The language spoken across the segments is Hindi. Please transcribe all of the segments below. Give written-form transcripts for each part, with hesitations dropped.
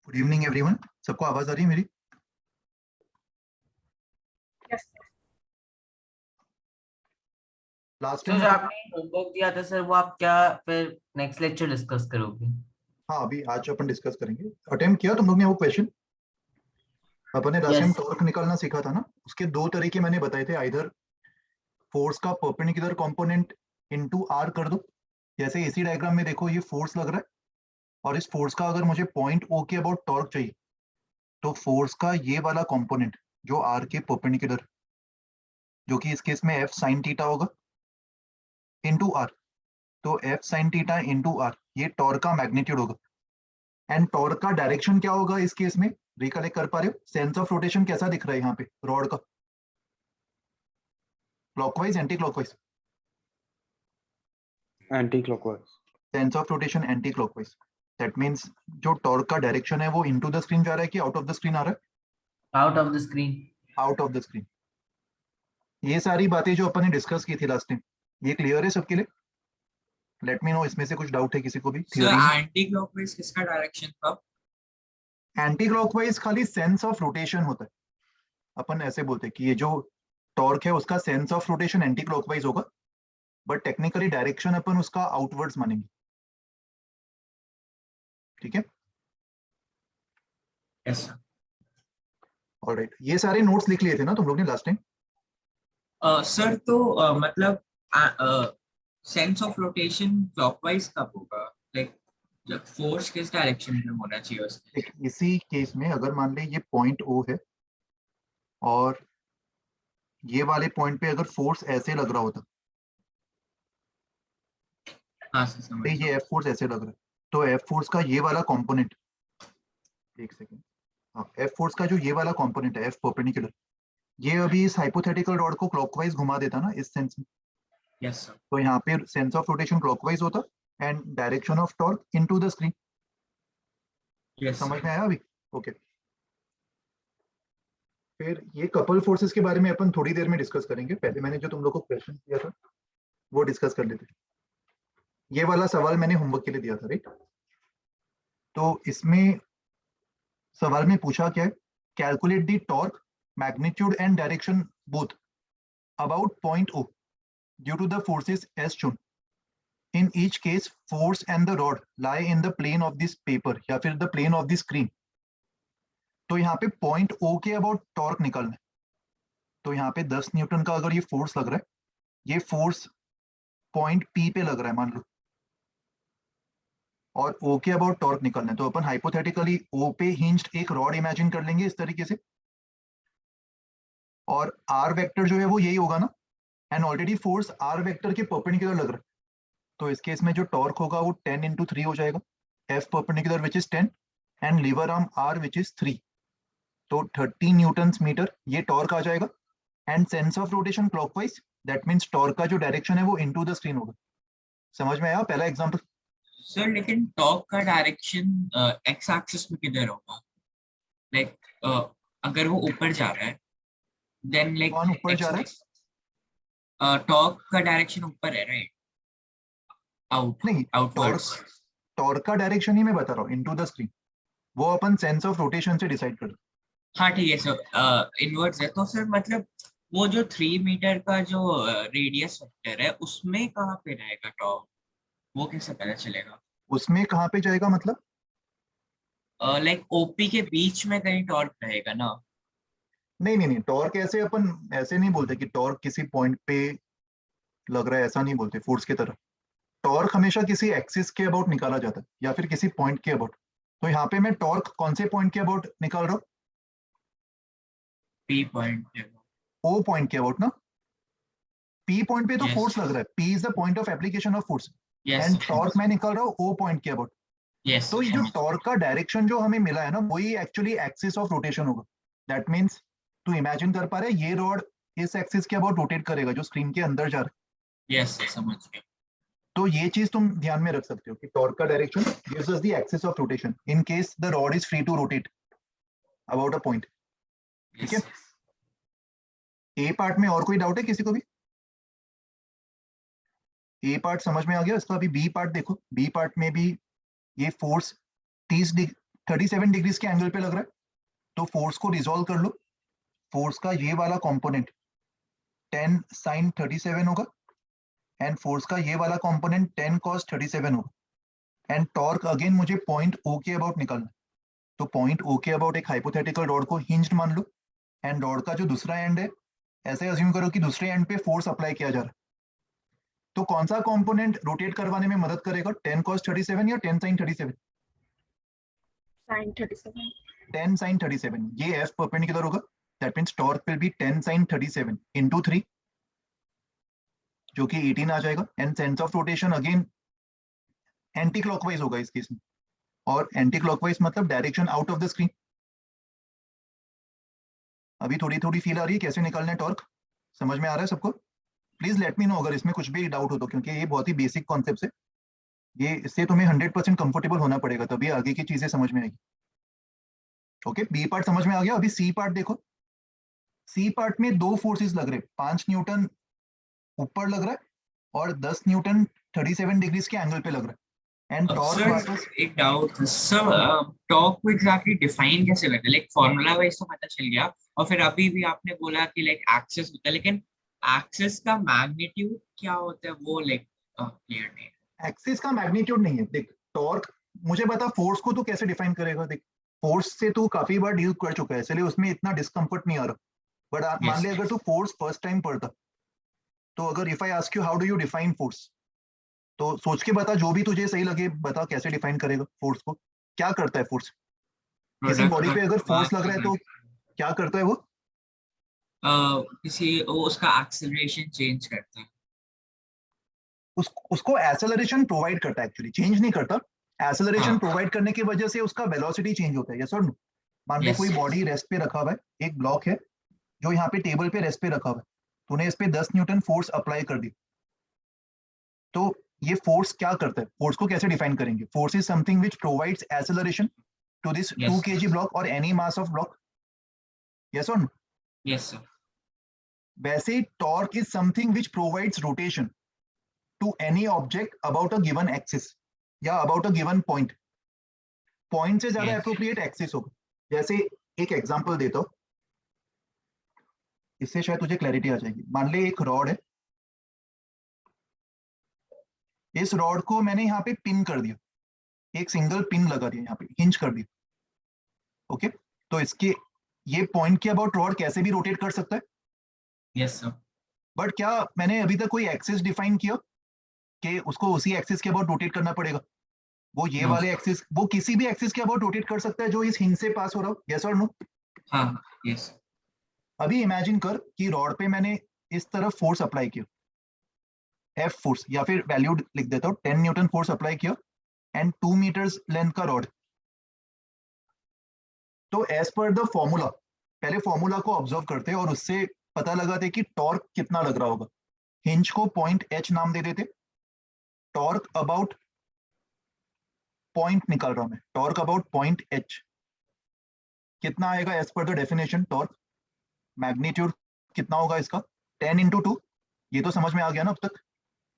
Good evening everyone. सबको आवाज आ रही है मेरी? Yes. लास्ट सर टाइम जो आपने होमवर्क दिया था सर, वो आप क्या फिर नेक्स्ट लेक्चर डिस्कस करोगे? हाँ, अभी आज अपन डिस्कस करेंगे। अटेम्प्ट किया तुम लोग ने वो क्वेश्चन? अपन ने लास्ट टाइम Yes. टॉर्क निकालना सीखा था ना, उसके दो तरीके मैंने बताए थे। आइदर फोर्स का परपेंडिकुलर कंपोनेंट इनटू आर कर दो, जैसे इसी डायग्राम में देखो ये फोर्स लग रहा है, और इस फोर्स का अगर मुझे पॉइंट ओ के अबाउट टॉर्क चाहिए तो फोर्स का ये वाला कंपोनेंट जो आर के परपेंडिकुलर, जो कि इस केस में एफ साइन थीटा होगा, इनटू आर। तो F sine theta into R ये टॉर्क का मैग्नीट्यूड होगा। एंड टॉर्क का डायरेक्शन क्या होगा इस केस में? रिकलेक्ट कर पा रहे हो? सेंस ऑफ रोटेशन कैसा दिख रहा है यहाँ पे रॉड का? Clockwise anti clockwise? Anti clockwise. Sense of rotation anti clockwise. That means जो टॉर्क का डायरेक्शन है वो इनटू द स्क्रीन जा रहा है कि आउट ऑफ द स्क्रीन आ रहा है? Out of the screen. Out of the screen. ये सारी बातें जो अपन ने डिस्कस की थी लास्ट टाइम, ये क्लियर है सबके लिए? लेट मी नो इसमें से कुछ डाउट है किसी को भी? सर एंटी क्लॉकवाइज किसका डायरेक्शन था? एंटी क्लॉकवाइज खाली सेंस ऑफ रोटेशन होता है। अपन ऐसे बोलते हैं कि ये जो टॉर्क है उसका sense of rotation anti clockwise होगा, बट टेक्निकली डायरेक्शन अपन उसका आउटवर्ड्स मानेंगे। ठीक है? Yes sir. ऑलराइट, ये सारे नोट्स लिख लिए थे ना तुम लोग ने लास्ट टाइम? सर तो मतलब सेंस ऑफ रोटेशन क्लॉकवाइज कब होगा? लाइक जब फोर्स किस डायरेक्शन में होना चाहिए उसके? इसी केस में अगर मान ले ये पॉइंट ओ है और ये वाले पॉइंट पे अगर फोर्स ऐसे लग रहा होता, हाँ सर समझ ये एफ फोर्स ऐसे लग रहा है, तो एफ फोर्स का ये वाला कंपोनेंट, एक सेकेंड, हाँ, एफ फोर्स का जो ये वाला कंपोनेंट है एफ परपेंडिकुलर, ये अभी इस हाइपोथेटिकल रॉड को क्लॉकवाइज घुमा देता ना इस सेंस में। Yes sir. तो यहाँ पे सेंस ऑफ रोटेशन क्लॉकवाइज होता and direction of torque into the screen. Yes समझ में आया अभी? ओके। फिर ये कपल फोर्सेस के बारे में अपन थोड़ी देर में डिस्कस करेंगे। पहले मैंने जो तुम लोग को क्वेश्चन दिया था वो डिस्कस कर लेते। ये वाला सवाल मैंने होमवर्क के लिए दिया था, राइट? तो इसमें सवाल में पूछा क्या है? Calculate the torque magnitude and direction both about point O due to the forces as shown. In each case, force and the rod lie in the plane of this paper या फिर the plane of the screen. तो यहाँ पे पॉइंट O के अबाउट टॉर्क निकालना है। तो यहाँ पे 10 न्यूटन का अगर ये फोर्स लग रहा है, ये फोर्स पॉइंट P पे लग रहा है मान लो, और O के अबाउट टॉर्क निकालना है। तो अपन हाइपोथेटिकली O पे हिंज्ड एक रॉड इमेजिन कर लेंगे इस तरीके से, और R वेक्टर जो है वो यही होगा ना, and already force R vector के परपेंडिकुलर लग रहा है। तो इस केस में जो टॉर्क होगा वो 10 into 3 हो जाएगा, F perpendicular which is 10 and lever arm R which is 3, तो 30 न्यूटन मीटर ये टॉर्क आ जाएगा। And sense of rotation clockwise, that means torque का जो डायरेक्शन है वो इनटू द स्क्रीन होगा। समझ में आया पहला एग्जांपल? सर लेकिन टॉर्क का डायरेक्शन एक्स एक्सिस में किधर होगा? लाइक अगर वो ऊपर जा रहा है देन लाइक कौन ऊपर जा रहा है? टॉर्क का डायरेक्शन ऊपर है, राइट? आउट नहीं, आउटवर्ड्स। टॉर्क का डायरेक्शन ही मैं बता रहा हूँ, इनटू द स्क्रीन। वो अपन सेंस ऑफ रोटेशन से डिसाइड कर। हाँ ठीक है सर, इनवर्ड्स है। तो सर मतलब वो जो 3 मीटर का जो रेडियस वेक्टर है उसमें कहाँ पे रहेगा टॉर्क? वो कैसे पता चलेगा? उसमें कहाँ पे जाएगा मतलब? लाइक ओपी के बीच में कहीं टॉर्क रहेगा ना? नहीं नहीं नहीं, टॉर्क ऐसे अपन ऐसे नहीं बोलते कि टॉर्क किसी पॉइंट पे लग रहा है, ऐसा नहीं बोलते फोर्स की तरह। टॉर्क हमेशा किसी एक्सिस के अबाउट निकाला जाता है या फिर किसी पॉइंट के अबाउट। तो यहाँ पे मैं टॉर्क कौन से पॉइंट के अबाउट निकाल रहा हूँ? P point. ओ पॉइंट के अबाउट ना। पी पॉइंट पे तो Yes. फोर्स लग रहा है, P is the point of application of force, yes and torque मैं निकाल रहा हूँ ओ पॉइंट के अबाउट। यस। तो ये जो टॉर्क का डायरेक्शन जो हमें मिला है ना, वही एक्चुअली एक्सिस ऑफ रोटेशन होगा। दैट मींस तू इमेजिन कर पा रहे ये रॉड इस एक्सिस के अबाउट रोटेट करेगा जो स्क्रीन के अंदर जा रहा है। यस समझ गया। तो ये चीज तुम ध्यान में रख सकते हो कि टॉर्क का direction gives us the axis of rotation in case the rod is free to rotate about a point. ठीक है? ए पार्ट में और कोई डाउट है किसी को भी? ए पार्ट समझ में आ गया इसका? अभी बी पार्ट देखो। बी पार्ट में भी ये फोर्स 37 डिग्रीज के एंगल पे लग रहा है, तो फोर्स को रिजॉल्व कर लो। फोर्स का ये वाला कंपोनेंट 10 sin 37 होगा एंड फोर्स का ये वाला कंपोनेंट 10 cos 37 होगा एंड टॉर्क अगेन मुझे पॉइंट ओ के अबाउट निकालना। तो पॉइंट ओ के अबाउट एक हाइपोथेटिकल रॉड को हिंज्ड मान लो एंड रॉड का जो दूसरा एंड है, ऐसे अज्यूम करो कि दूसरे एंड पे फोर्स अप्लाई किया जा रहा है। तो कौन सा कंपोनेंट रोटेट करवाने में मदद करेगा, 10 cos 37 या 10 sin 37? Sin 37. 10 sin 37, ये F परपेंडिकुलर होगा, that means torque will be 10 sin 37 into 3 जो कि 18 आ जाएगा and sense of rotation again anti clockwise होगा इस केस में, और एंटी क्लॉकवाइज मतलब direction out of the screen. अभी थोड़ी थोड़ी फील आ रही है कैसे निकालना है टॉर्क, समझ में आ रहा है सबको? प्लीज लेट मी नो अगर इसमें कुछ भी डाउट हो तो, क्योंकि ये बहुत ही बेसिक कॉन्सेप्ट है, ये इससे तुम्हें 100% कंफर्टेबल होना पड़ेगा तभी आगे की चीजें समझ में आएगी। ओके, बी पार्ट समझ में आ गया। अभी सी पार्ट देखो। सी पार्ट में दो फोर्सेस लग रहे हैं, 5 न्यूटन ऊपर लग रहा है और 10 न्यूटन 37 डिग्रीज के एंगल पे लग रहा है एंड टॉर्क सर वापस। एक डाउट सर, टॉर्क को एग्जैक्टली डिफाइन कैसे करते हैं? लाइक फॉर्मूला वाइज तो पता चल गया, और फिर अभी भी आपने बोला कि लाइक एक्सिस होता है, लेकिन एक्सिस का मैग्नीट्यूड क्या होता है वो लाइक क्लियर नहीं। एक्सिस का मैग्नीट्यूड नहीं है। देख टॉर्क, मुझे बता फोर्स को तू कैसे डिफाइन करेगा? देख फोर्स से तू काफी बार डील कर चुका है इसलिए उसमें इतना डिस्कम्फर्ट नहीं आ रहा, बट मान ले अगर तू फोर्स फर्स्ट टाइम पढ़ता, तो अगर if I ask you how do you define force, तो सोच के बता, जो भी तुझे सही लगे बता कैसे डिफाइन करेगा फोर्स को। क्या करता है फोर्स? किसी बॉडी पे अगर फोर्स लग रहा है तो क्या करता है वो? किसी वो उसका एक्सेलरेशन चेंज करता है। उसको एक्सेलरेशन प्रोवाइड करता है, एक्चुअली चेंज नहीं करता। एक्सेलरेशन हाँ। प्रोवाइड करने की वजह से उसका वेलोसिटी चेंज होता है, यस और नो? मान ले Yes. कोई बॉडी रेस्ट पे रखा हुआ है, एक ब्लॉक है जो यहाँ पे टेबल पे रेस्ट पे रखा हुआ है, तूने इस पे 10 न्यूटन फोर्स अप्लाई कर दी, तो ये फोर्स क्या करता है? फोर्स को कैसे डिफाइन करेंगे? Force is something which provides acceleration to this 2 Yes. kg block और any mass of block, yes और नो? Yes sir. वैसे ही torque is something which provides rotation to any object about a given axis या about a given point. Point से ज्यादा Yes. एप्रोप्रिएट एक्सिस होगा। जैसे एक एग्जांपल देता हूं, इससे शायद तुझे क्लैरिटी आ जाएगी। मान ले एक रॉड है, इस रॉड को मैंने यहाँ पे पिन कर दिया, एक सिंगल पिन लगा दिया, यहाँ पे हिंज कर दिया। ओके, तो इसके ये पॉइंट के अबाउट रॉड कैसे भी रोटेट कर सकता है, Yes sir. बट क्या मैंने अभी तक कोई एक्सिस डिफाइन किया कि उसको उसी एक्सिस के अबाउट रोटेट करना पड़ेगा? वो ये No. वाले एक्सिस, वो किसी भी एक्सिस के अबाउट रोटेट कर सकता है जो इस हिंज से पास हो रहा हो, यस और नो? हाँ. Yes. अभी इमेजिन कर कि रॉड पे मैंने इस तरफ फोर्स अप्लाई किया, एफ फोर्स, या फिर वैल्यू लिख देता हूं, 10 न्यूटन फोर्स अप्लाई किया एंड 2 मीटर्स लेंथ का रॉड। तो एज पर द फॉर्मूला, पहले फॉर्मूला को ऑब्जर्व करते और उससे पता लगाते कि टॉर्क कितना लग रहा होगा। हिंज को पॉइंट एच नाम दे देते, टॉर्क अबाउट पॉइंट निकाल रहा हूं मैं, टॉर्क अबाउट पॉइंट एच कितना आएगा as per the definition? Torque magnitude कितना होगा इसका? 10 into 2, ये तो समझ में आ गया ना अब तक?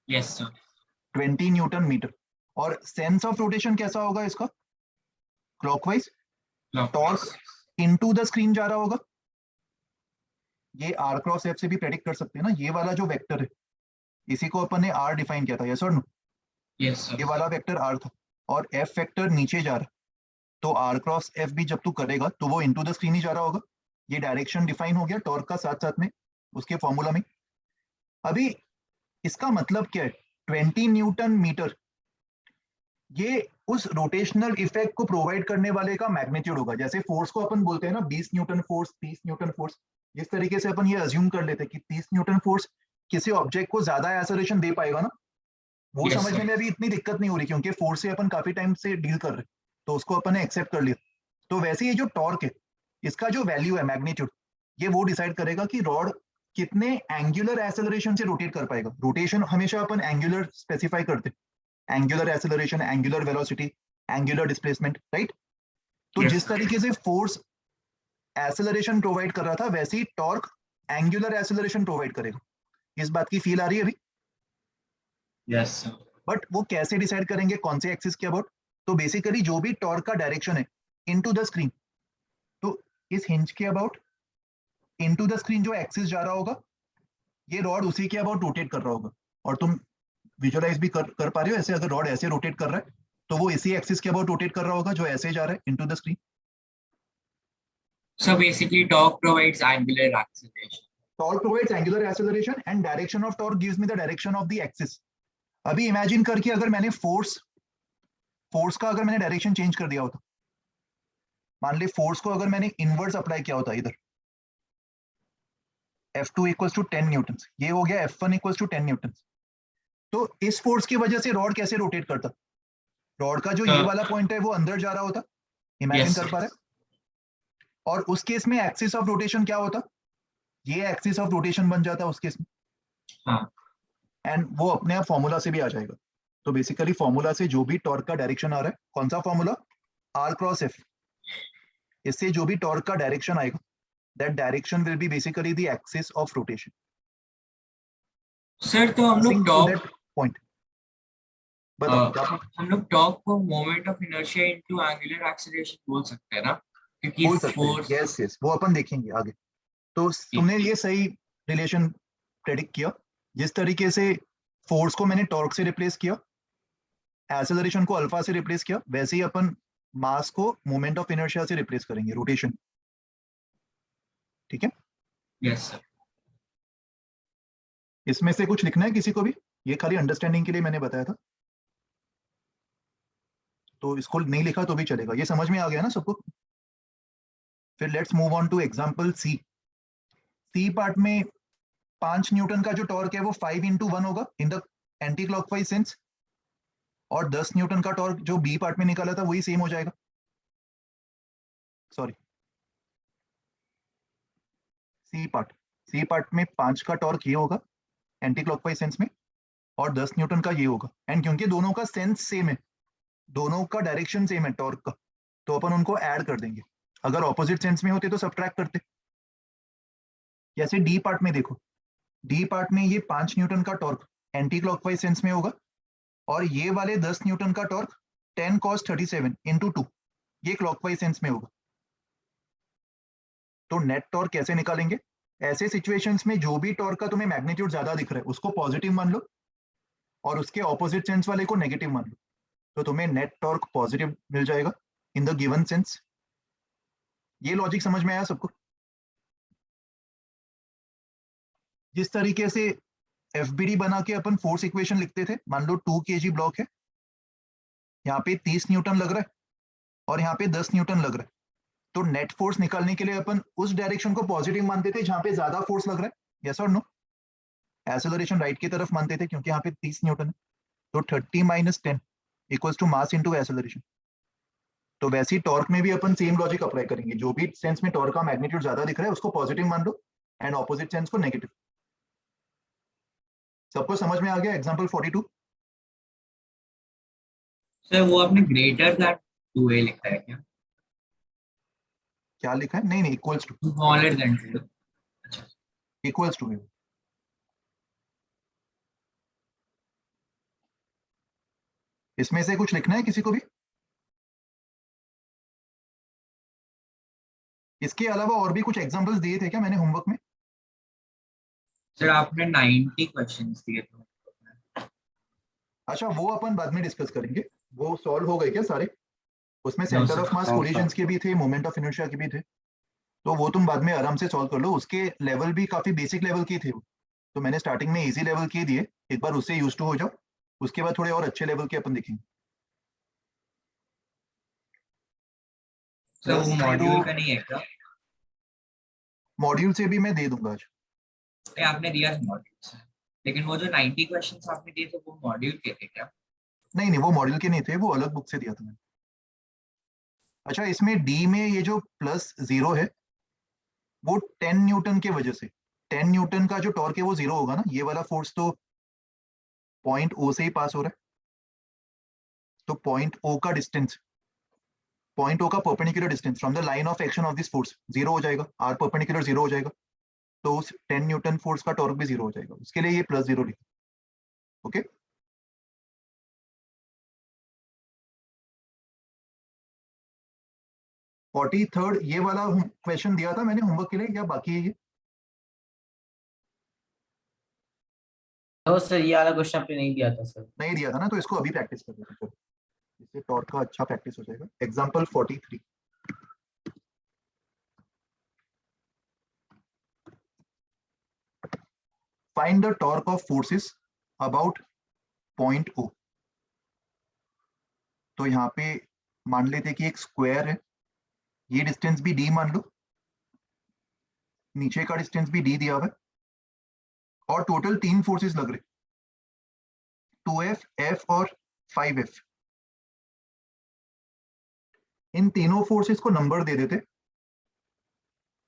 Yes sir. 20 newton metre. और सेंस ऑफ रोटेशन कैसा होगा इसका? Clockwise. Torque into the screen जा रहा होगा, ये आर क्रॉस एफ से भी प्रेडिक्ट कर सकते हैं ना, ये वाला जो वेक्टर है इसी को अपन ने आर डिफाइन किया था, यस और नो? Yes sir. ये वाला वेक्टर आर था और एफ वेक्टर नीचे जा रहा है, तो आर क्रॉस एफ भी जब तू करेगा तो वो इनटू द स्क्रीन ही जा रहा होगा। ये डायरेक्शन डिफाइन हो गया टॉर्क का साथ साथ में उसके फॉर्मूला में। अभी इसका मतलब क्या है? 20 न्यूटन मीटर ये उस रोटेशनल इफेक्ट को प्रोवाइड करने वाले का मैग्नीट्यूड होगा। जैसे फोर्स को अपन बोलते हैं ना 20 न्यूटन फोर्स, 30 न्यूटन फोर्स, जिस तरीके से अपन ये अज्यूम कर लेते हैं कि 30 न्यूटन फोर्स किसी ऑब्जेक्ट को ज्यादा एक्सेलरेशन दे पाएगा ना, वो Yes, समझने sir. में अभी इतनी दिक्कत नहीं हो रही क्योंकि फोर्स से अपन काफी टाइम से डील कर रहे हैं, तो उसको अपन ने एक्सेप्ट कर लिया। तो वैसे ये जो टॉर्क है, इसका जो वैल्यू है मैग्नीट्यूड, ये वो डिसाइड करेगा कि रॉड कितने एंगुलर एक्सेलरेशन से रोटेट कर पाएगा। रोटेशन हमेशा अपन एंगुलर स्पेसिफाई करते, angular acceleration, angular velocity, angular displacement, right? तो Yes, जिस sir. तरीके से फोर्स एक्सेलरेशन प्रोवाइड कर रहा था, वैसे ही टॉर्क एंगुलर एक्सेलरेशन प्रोवाइड करेगा। इस बात की फील आ रही है अभी? Yes sir. बट वो कैसे डिसाइड करेंगे कौन से एक्सिस के अबाउट? तो बेसिकली जो भी टॉर्क का डायरेक्शन है, इनटू द स्क्रीन, तो इस हिंज के अबाउट इनटू द स्क्रीन जो एक्सिस जा रहा होगा, ये रॉड उसी के अबाउट रोटेट कर रहा होगा। और तुम विजुअलाइज भी कर पा रहे हो ऐसे, अगर रॉड ऐसे रोटेट कर रहा है तो वो इसी एक्सिस के अबाउट रोटेट कर रहा होगा जो ऐसे जा रहा है into the screen. So basically torque provides angular acceleration. Torque provides angular acceleration and direction of torque gives me the direction of the axis. अभी इमेजिन करके अगर मैंने फोर्स का अगर मैंने डायरेक्शन चेंज कर दिया होता, मान ली फोर्स को अगर मैंने इनवर्स अप्लाई किया होता इधर, F2 इक्वल्स टू 10 न्यूटन, ये हो गया F1 इक्वल्स टू 10 न्यूटन। तो इस फोर्स की वजह से रॉड कैसे रोटेट करता? रॉड का जो ये वाला पॉइंट है वो अंदर जा रहा होता, इमेजिन कर पा रहे? और उस केस में एक्सिस ऑफ रोटेशन क्या होता? ये एक्सिस ऑफ रोटेशन बन जाता उस केस में। हाँ। एंड वो अपने आप फॉर्मूला से भी आ जाएगा। तो बेसिकली फॉर्मूला से जो भी टॉर्क का डायरेक्शन आ रहा है, कौन सा फॉर्मूला? R cross F। इससे जो भी टॉर्क का डायरेक्शन आएगा, that direction will be basically the axis of rotation. Sir तो हम लोग टॉर्क पॉइंट बताओ क्या? हम लोग टॉर्क को moment of inertia into angular acceleration बोल सकते हैं ना, क्योंकि बोल सकते हैं, फोर्स। यस यस, वो अपन देखेंगे आगे। तो तुमने ये सही रिलेशन प्रेडिक्ट किया। जिस तरीके से फोर्स को मैंने टॉर्क से रिप्लेस किया, एक्सेलरेशन को अल्फा से रिप्लेस किया, वैसे ही अपन मास को मोमेंट ऑफ इनर्शिया से रिप्लेस करेंगे, रोटेशन। ठीक है? Yes sir. इसमें से कुछ लिखना है किसी को भी? ये खाली अंडरस्टैंडिंग के लिए मैंने बताया था, तो इसको नहीं लिखा तो भी चलेगा। ये समझ में आ गया ना सबको? फिर let's move on to example C. C part में 5 न्यूटन का जो टॉर्क है वो 5 into 1 होगा in the anti clockwise sense, और 10 न्यूटन का टॉर्क जो बी पार्ट में निकाला था वही सेम हो जाएगा। सॉरी, सी पार्ट में 5 का टॉर्क ये होगा एंटी क्लॉकवाइज सेंस में, और 10 न्यूटन का ये होगा। एंड क्योंकि दोनों का सेंस सेम है, दोनों का डायरेक्शन सेम है टॉर्क का, तो अपन उनको ऐड कर देंगे। अगर ऑपोजिट सेंस में होते तो सब्ट्रैक्ट करते। जैसे डी पार्ट में देखो, डी पार्ट में ये 5 न्यूटन का टॉर्क एंटी क्लॉकवाइज सेंस में होगा, और ये वाले 10 न्यूटन का टॉर्क 10 cos 37 into 2 ये क्लॉकवाइज सेंस में होगा। तो नेट टॉर्क कैसे निकालेंगे? ऐसे सिचुएशंस में जो भी टॉर्क का तुम्हें मैग्नीट्यूड ज्यादा दिख रहा है उसको पॉजिटिव मान लो, और उसके ऑपोजिट सेंस वाले को नेगेटिव मान लो, तो तुम्हें नेट टॉर्क पॉजिटिव मिल जाएगा इन द गिवन सेंस। ये लॉजिक समझ में आया सबको? जिस तरीके से FBD बना के अपन फोर्स इक्वेशन लिखते थे, मान लो 2 kg ब्लॉक है, यहाँ पे 30 न्यूटन लग रहा है और यहाँ पे 10 न्यूटन लग रहा है, तो नेट फोर्स निकालने के लिए अपन उस डायरेक्शन को पॉजिटिव मानते थे जहां पे ज्यादा फोर्स लग रहा है, यस और नो? एक्सेलरेशन राइट की तरफ मानते थे क्योंकि यहाँ पे 30 न्यूटन है, तो 30 - 10 equals to mass into acceleration. तो वैसे ही टॉर्क में भी अपन सेम लॉजिक अप्लाई करेंगे, जो भी सेंस में टॉर्क का मैग्नीट्यूड ज्यादा दिख रहा है उसको पॉजिटिव मान लो एंड ऑपोजिट सेंस को नेगेटिव। सबको समझ में आ गया? एग्जांपल 42। सर वो आपने ग्रेटर दैन 2a लिखा है क्या? क्या लिखा है? नहीं, इक्वल्स टू। Smaller than 2। अच्छा, इक्वल्स टू। इसमें से कुछ लिखना है किसी को भी? इसके अलावा और भी कुछ एग्जांपल्स दिए थे क्या मैंने होमवर्क में? सर आपने 90 क्वेश्चंस दिए थे। अच्छा, वो अपन बाद में डिस्कस करेंगे। वो सॉल्व हो गए क्या सारे? उसमें No, centre sir. Of mass No, collisions के भी थे, मोमेंट ऑफ इनर्शिया के भी थे, तो वो तुम बाद में आराम से सॉल्व कर लो। उसके लेवल भी काफी बेसिक लेवल के थे वो, तो मैंने स्टार्टिंग में इजी लेवल के दिए, एक बार उससे यूज टू हो जाओ, उसके बाद थोड़े और अच्छे लेवल के अपन देखेंगे। सर वो मॉड्यूल का नहीं है क्या? मॉड्यूल से भी मैं दे दूंगा आज। नहीं, आपने दिया था मॉड्यूल से, लेकिन वो जो 90 क्वेश्चंस आपने दिए थे वो मॉड्यूल के थे क्या? नहीं, वो मॉड्यूल के नहीं थे, वो अलग बुक से दिया था मैंने। अच्छा, इसमें डी में ये जो +0 है वो 10 न्यूटन के वजह से, 10 न्यूटन का जो टॉर्क है वो 0 होगा ना। ये वाला फोर्स तो पॉइंट O से ही पास हो रहा है, तो पॉइंट O का डिस्टेंस, पॉइंट O का perpendicular distance from the line of action of this force 0 हो जाएगा, R परपेंडिकुलर 0 हो जाएगा, तो उस 10 न्यूटन फोर्स का टॉर्क भी 0 हो जाएगा। उसके लिए ये +0 लिखा। ओके, 43rd ये वाला क्वेश्चन दिया था मैंने होमवर्क के लिए या बाकी है ये? तो सर ये वाला क्वेश्चन आपने नहीं दिया था सर। नहीं दिया था ना, तो इसको अभी प्रैक्टिस कर लेते हैं। चलो, इससे टॉर्क का अच्छा प्रैक्टिस हो जाएगा। Example 43, find the torque of forces about point O। तो यहाँ पे मान लेते कि एक स्क्वायर है, ये डिस्टेंस भी d मान लो, नीचे का डिस्टेंस भी d दिया हुआ है, और टोटल 3 फोर्सेस लग रहे, 2F, F और 5F। इन तीनों फोर्सेस को नंबर दे देते।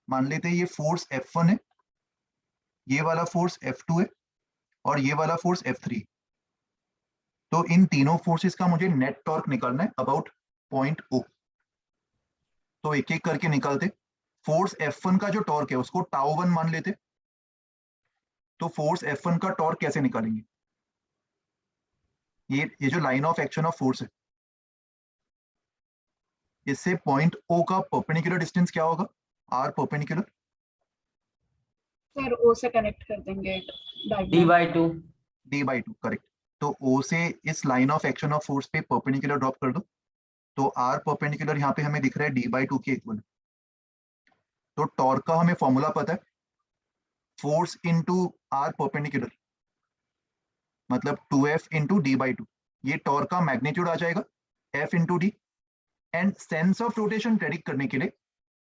मान लेते ये फोर्स F1 है, ये वाला फोर्स F2 है, और ये वाला फोर्स F3। तो इन तीनों फोर्सेस का मुझे नेट टॉर्क निकालना है अबाउट पॉइंट O। तो एक एक करके निकालते। फोर्स F1 का जो टॉर्क है उसको τ1 मान लेते। तो फोर्स F1 का टॉर्क कैसे निकालेंगे? ये जो line of action of force है, इससे पॉइंट O का परपेंडिकुलर डिस्टेंस क्या होगा? R परपेंडिकुलर सर ओ से कनेक्ट कर देंगे d/2। d/2, correct. तो O से इस line of action of force पे परपेंडिकुलर ड्रॉप कर दो, तो R परपेंडिकुलर यहाँ पे हमें दिख रहा है d/2 के इक्वल। तो टॉर्क का हमें फॉर्मूला पता है, फोर्स इंटू R परपेंडिकुलर मतलब 2F इंटू d/2। ये टॉर्क का मैग्नीट्यूड आ जाएगा, F into D. And sense of rotation predict करने के लिए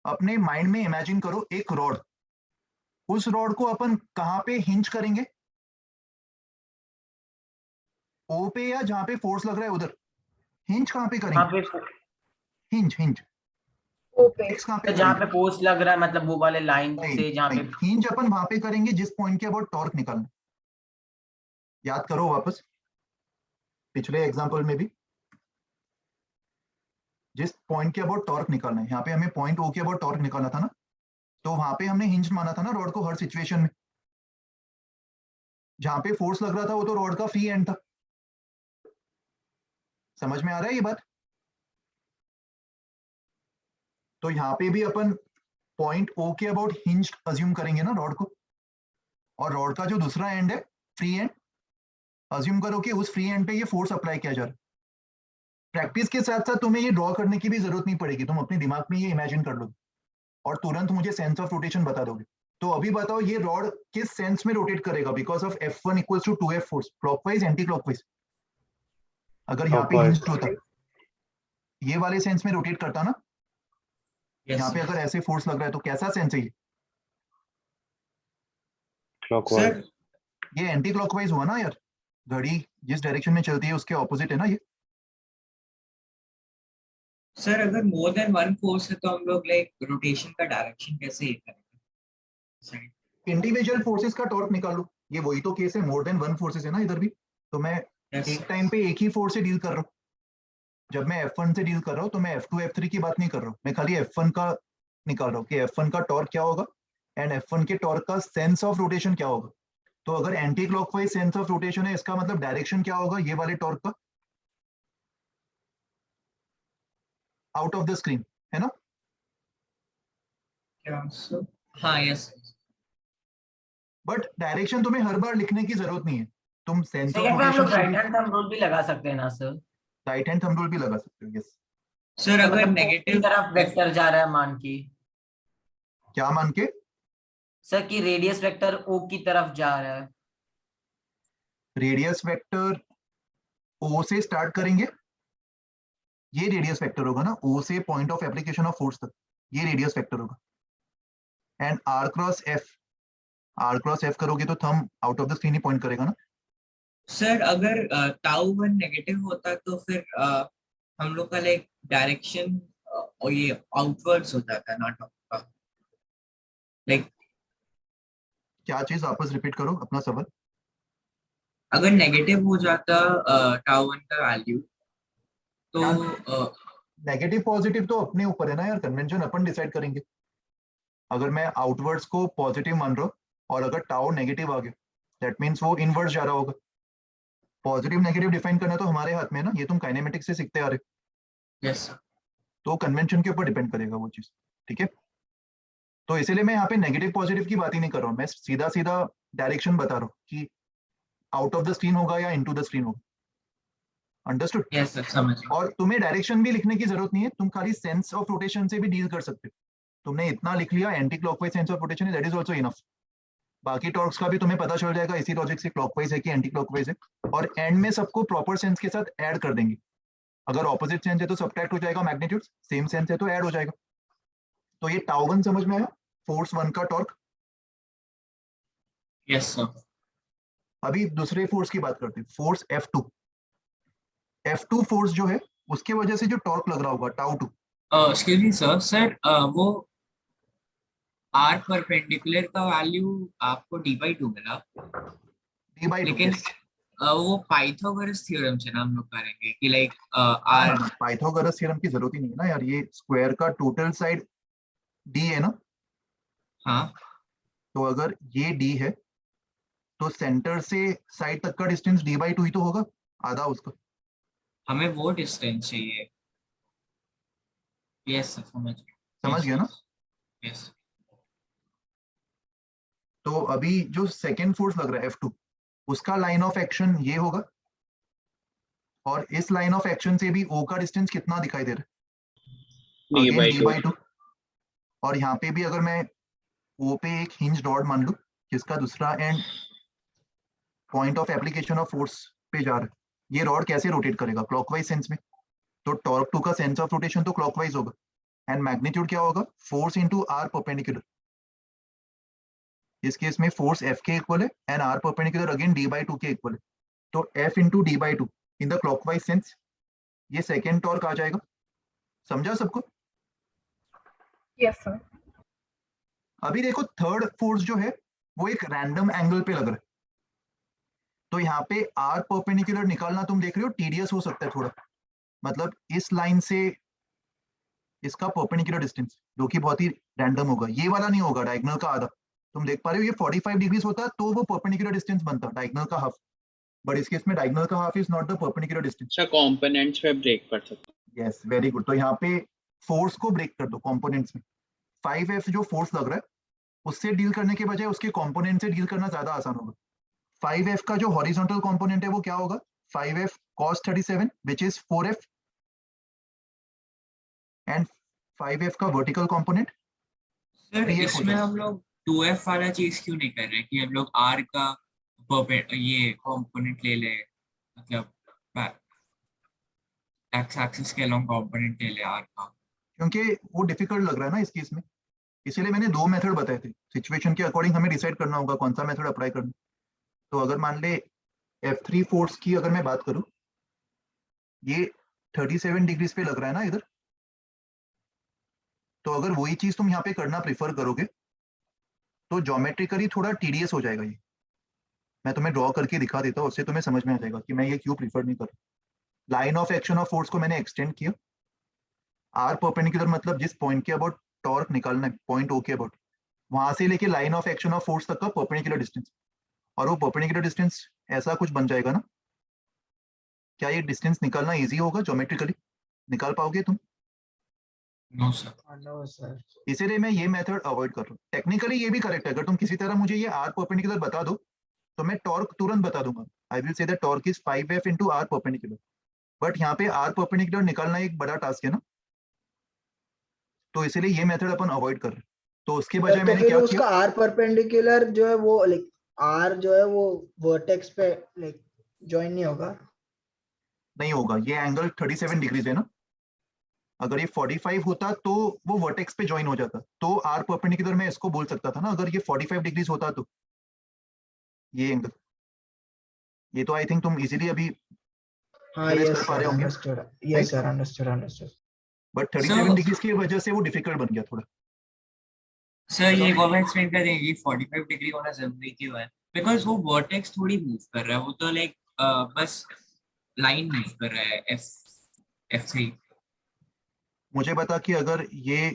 अपने माइंड में इमेजिन करो एक रॉड। उस रॉड को अपन कहां पे हिंज करेंगे? O पे या जहां पे फोर्स लग रहा है उधर? हिंज कहां पे यहाँ करेंगे? पे हिंज हिंज ओ पे। फिक्स कहां पे जहाँ करेंगे? पे पोस्ट लग रहा है, मतलब वो वाले लाइन नहीं से जहाँ नहीं, पे। हिंज अपन वहां पे करेंगे जिस पॉइंट के अबाउट टॉर्क निकालना। याद करो वापस पिछले एग्जांपल में भी, जिस पॉइंट के अबाउट टॉर्क निकालना है, यहाँ पे हमें पॉइंट O के अबाउट टॉर्क निकालना था ना, तो वहां पे हमने हिंज माना था ना रॉड को हर सिचुएशन में। जहां पे फोर्स लग रहा था वो तो रॉड का फ्री एंड था। समझ में आ रहा है ये बात? तो यहाँ पे भी अपन पॉइंट O के अबाउट हिंज अज्यूम करेंगे ना रॉड को, और रॉड का जो दूसरा एंड है फ्री एंड, अज्यूम करो कि उस फ्री एंड पे ये फोर्स अप्लाई किया जा रहा है। प्रैक्टिस के साथ साथ तुम्हें ये ड्रॉ करने की भी जरूरत नहीं पड़ेगी, तुम अपने दिमाग में ये इमेजिन कर लोगे और तुरंत मुझे सेंस ऑफ रोटेशन बता दोगे। तो अभी बताओ ये रॉड किस सेंस में रोटेट करेगा because of F1 equals to 2F force, clockwise anti clockwise? अगर यहाँ पे हिंज होता, ये वाले सेंस में रोटेट करता ना। यहाँ पे अगर ऐसे फोर्स लग रहा है तो कैसा सेंस है ये? सर ये एंटी क्लॉकवाइज हुआ ना यार, घड़ी जिस डायरेक्शन में चलती है उसके ऑपोजिट है ना ये। सर अगर मोर देन वन फोर्स है तो हम लोग लाइक रोटेशन का डायरेक्शन कैसे ये करेंगे? इंडिविजुअल फोर्सेस का टॉर्क निकालो, ये वही तो केस है, मोर देन वन फोर्सेस है ना इधर भी। तो मैं एक टाइम पे एक ही फोर्स से डील कर रहा हूँ। जब मैं F1 से डील कर रहा हूँ तो मैं F2 F3 की बात नहीं कर रहा हूँ, मैं खाली F1 का निकाल रहा हूँ कि F1 का टॉर्क क्या होगा एंड F1 के टॉर्क का सेंस ऑफ रोटेशन क्या होगा। तो अगर anti clockwise sense of rotation है, इसका मतलब डायरेक्शन क्या होगा ये वाले टॉर्क का? आउट ऑफ द स्क्रीन है ना? हाँ यस। बट डायरेक्शन तुम्हें हर बार लिखने की जरूरत नहीं है, तुम सेंस सर ऑफ यहाँ पे हम लोग rotation right hand thumb rule भी लगा सकते हैं ना sir? Right hand thumb rule भी लगा सकते हो। यस। सर अगर मतलब नेगेटिव की तरफ वेक्टर जा रहा है मान की, क्या मान के? सर की रेडियस वेक्टर O की तरफ जा रहा है। रेडियस वेक्टर O से स्टार्ट करेंगे, ये रेडियस वेक्टर होगा ना, O से point of application of force तक, ये रेडियस वेक्टर होगा। एंड R क्रॉस F करोगे तो thumb out of the screen he point करेगा ना। सर अगर टाउ वन नेगेटिव होता तो फिर हम लोग का लाइक डायरेक्शन और ये आउटवर्ड्स होता था नॉट लाइक। क्या चीज वापस रिपीट करो अपना सवाल। अगर नेगेटिव हो जाता टाउ वन का वैल्यू तो नेगेटिव पॉजिटिव तो अपने ऊपर है ना यार, कन्वेंशन अपन डिसाइड करेंगे। अगर मैं आउटवर्ड्स को पॉजिटिव मान रहा हूँ और अगर टाउ नेगेटिव आ गया, दैट मीन्स वो इनवर्स जा रहा होगा। पॉजिटिव नेगेटिव डिफाइन करना तो हमारे हाथ में है ना, ये तुम काइनेमेटिक्स से सीखते आ रहे हो। यस। तो कन्वेंशन के ऊपर डिपेंड करेगा वो चीज, ठीक है। तो इसीलिए मैं यहाँ पे नेगेटिव पॉजिटिव की बात ही नहीं कर रहा हूँ, मैं सीधा सीधा डायरेक्शन बता रहा हूँ कि आउट ऑफ द स्क्रीन होगा या इनटू द स्क्रीन होगा। अंडरस्टूड? यस सर, समझ गया। और तुम्हें डायरेक्शन भी लिखने की जरूरत नहीं है, तुम खाली सेंस ऑफ रोटेशन से भी डील कर सकते हो। तुमने इतना लिख लिया, anti clockwise sense of rotation, that is also enough. बाकी टॉर्क्स का भी तुम्हें पता चल जाएगा इसी लॉजिक से, क्लॉकवाइज है कि एंटी क्लॉकवाइज है, और एंड में सबको प्रॉपर सेंस के साथ ऐड कर देंगे। अगर ऑपोजिट सेंस है तो सब्ट्रैक्ट हो जाएगा मैग्नीट्यूड, सेम सेंस है तो ऐड हो जाएगा। तो ये टाउ 1 समझ में आया, फोर्स 1 का टॉर्क। Yes sir. अभी दूसरे फोर्स की बात करते हैं, फोर्स F2। F2 फोर्स जो है उसके वजह से जो टॉर्क लग रहा होगा टाउ 2। एक्सक्यूज मी सर, वो आर परपेंडिकुलर का वैल्यू आपको d/2 मिला, d/2, लेकिन yes। वो पाइथागोरस थ्योरम से ना हम लोग करेंगे कि लाइक आर। पाइथागोरस थ्योरम की जरूरत ही नहीं है ना यार, ये स्क्वायर का टोटल साइड d है ना, हाँ, तो अगर ये d है तो सेंटर से साइड तक का डिस्टेंस d/2 ही तो होगा, आधा उसका। हमें वो डिस्टेंस चाहिए। यस सर, समझ गया। समझ यस गया ना? यस। तो अभी जो सेकेंड फोर्स लग रहा है F2, उसका लाइन ऑफ एक्शन ये होगा, और इस लाइन ऑफ एक्शन से भी O का डिस्टेंस कितना दिखाई दे रहा है, अगेन d/2। और यहाँ पे भी अगर मैं O पे एक हिंज रॉड मान लूं जिसका दूसरा end point of application of force पे जा रहा है, ये रॉड कैसे रोटेट करेगा, क्लॉकवाइज सेंस में। तो टॉर्क 2 का सेंस ऑफ रोटेशन तो क्लॉकवाइज होगा, एंड मैग्नीट्यूड क्या होगा, फोर्स इंटू आर परपेंडिकुलर। इस केस में फोर्स F के इक्वल है and R perpendicular again d/2 के इक्वल है। तो F into d/2 in the clockwise sense, ये सेकेंड टॉर्क आ जाएगा। समझा सबको? Yes sir. अभी देखो थर्ड फोर्स जो है वो एक रैंडम एंगल पे लग रहा है, तो यहाँ पे आर परपेंडिकुलर निकालना तुम देख रहे हो टीडियस हो सकता है थोड़ा। मतलब इस लाइन से इसका परपेंडिकुलर डिस्टेंस जो कि बहुत ही रैंडम होगा, ये वाला नहीं होगा, डायगोनल का आधा। तुम देख पा रहे हो ये 45 डिग्रीज होता तो वो परपेंडिकुलर डिस्टेंस बनता डायगोनल का हाफ, बट इस केस में डायगोनल का half is not the perpendicular distance. अच्छा, कंपोनेंट्स पे ब्रेक कर सकते यस, वेरी गुड। तो यहाँ पे फोर्स को ब्रेक कर दो कंपोनेंट्स में। 5F जो फोर्स लग रहा है उससे डील करने के बजाय उसके कंपोनेंट से डील करना ज्यादा आसान होगा। 5F का जो हॉरिजॉन्टल कंपोनेंट है वो क्या होगा, 5F cos 37 which is 4F, and 5F का वर्टिकल कंपोनेंट सर 3F हो इसमें जाएगा। हम लोग 2f वाला चीज क्यों नहीं कर रहे कि हम लोग r का ये कंपोनेंट ले ले, मतलब एक्स एक्सिस के अलोंग कंपोनेंट ले ले r का। क्योंकि वो डिफिकल्ट लग रहा है ना इस केस में, इसीलिए मैंने दो मेथड बताए थे। सिचुएशन के अकॉर्डिंग हमें डिसाइड करना होगा कौन सा मेथड अप्लाई करना। तो अगर मान ले F3 फोर्स की अगर मैं बात करूं, ये 37 डिग्रीज पे लग रहा है ना इधर, तो अगर वही चीज तुम यहाँ पे करना प्रिफर करोगे तो ज्योमेट्रिकली थोड़ा टीडियस हो जाएगा। ये मैं तुम्हें ड्रॉ करके दिखा देता हूँ, उससे तुम्हें समझ में आ जाएगा कि मैं ये क्यों प्रीफर नहीं कर रहा। Line of action of force को मैंने एक्सटेंड किया, आर परपेंडिकुलर मतलब जिस पॉइंट के अबाउट टॉर्क निकालना है, पॉइंट ओ के अबाउट, वहां से लेके line of action of force तक का परपेंडिकुलर डिस्टेंस, और वो परपेंडिकुलर डिस्टेंस ऐसा कुछ बन जाएगा ना। क्या ये डिस्टेंस निकालना इजी होगा ज्योमेट्रिकली, निकाल पाओगे तुम? No sir. No sir. इसीलिए मैं ये मेथड अवॉइड कर रहा हूँ। टेक्निकली ये भी करेक्ट है, अगर तुम किसी तरह मुझे ये आर परपेंडिकुलर बता दो तो मैं टॉर्क तुरंत बता दूंगा, I will say that torque is 5F into R perpendicular. But यहाँ पे आर परपेंडिकुलर निकालना एक बड़ा टास्क है ना, तो इसीलिए ये मेथड अपन अवॉइड कर रहे हैं। तो उसके बजाय तो मैंने फिर क्या उसका किया, आर परपेंडिकुलर जो है वो लाइक आर जो है वो वर्टेक्स पे लाइक ज्वाइन नहीं होगा। नहीं होगा, ये एंगल 37 डिग्रीज है ना, अगर ये 45 होता तो वो वर्टेक्स पे ज्वाइन हो जाता, तो आर परपेंडिकुलर मैं इसको बोल सकता था ना, अगर ये 45 डिग्रीज होता तो ये एंगल, ये तो आई थिंक तुम इजीली अभी हाँ, रियलाइज यस कर पा सर, रहे होंगे, understood. Yes right. Sir, understood. But 37 sir degrees की वजह से वो डिफिकल्ट बन गया थोड़ा। सर बताओ। ये गवर्नमेंट एक्सप्लेन कर देंगे 45 डिग्री होना जरूरी क्यों है? बिकॉज वो वर्टेक्स थोड़ी मूव कर रहा है, वो तो लाइक बस लाइन मूव कर रहा है। F3। मुझे बता कि अगर ये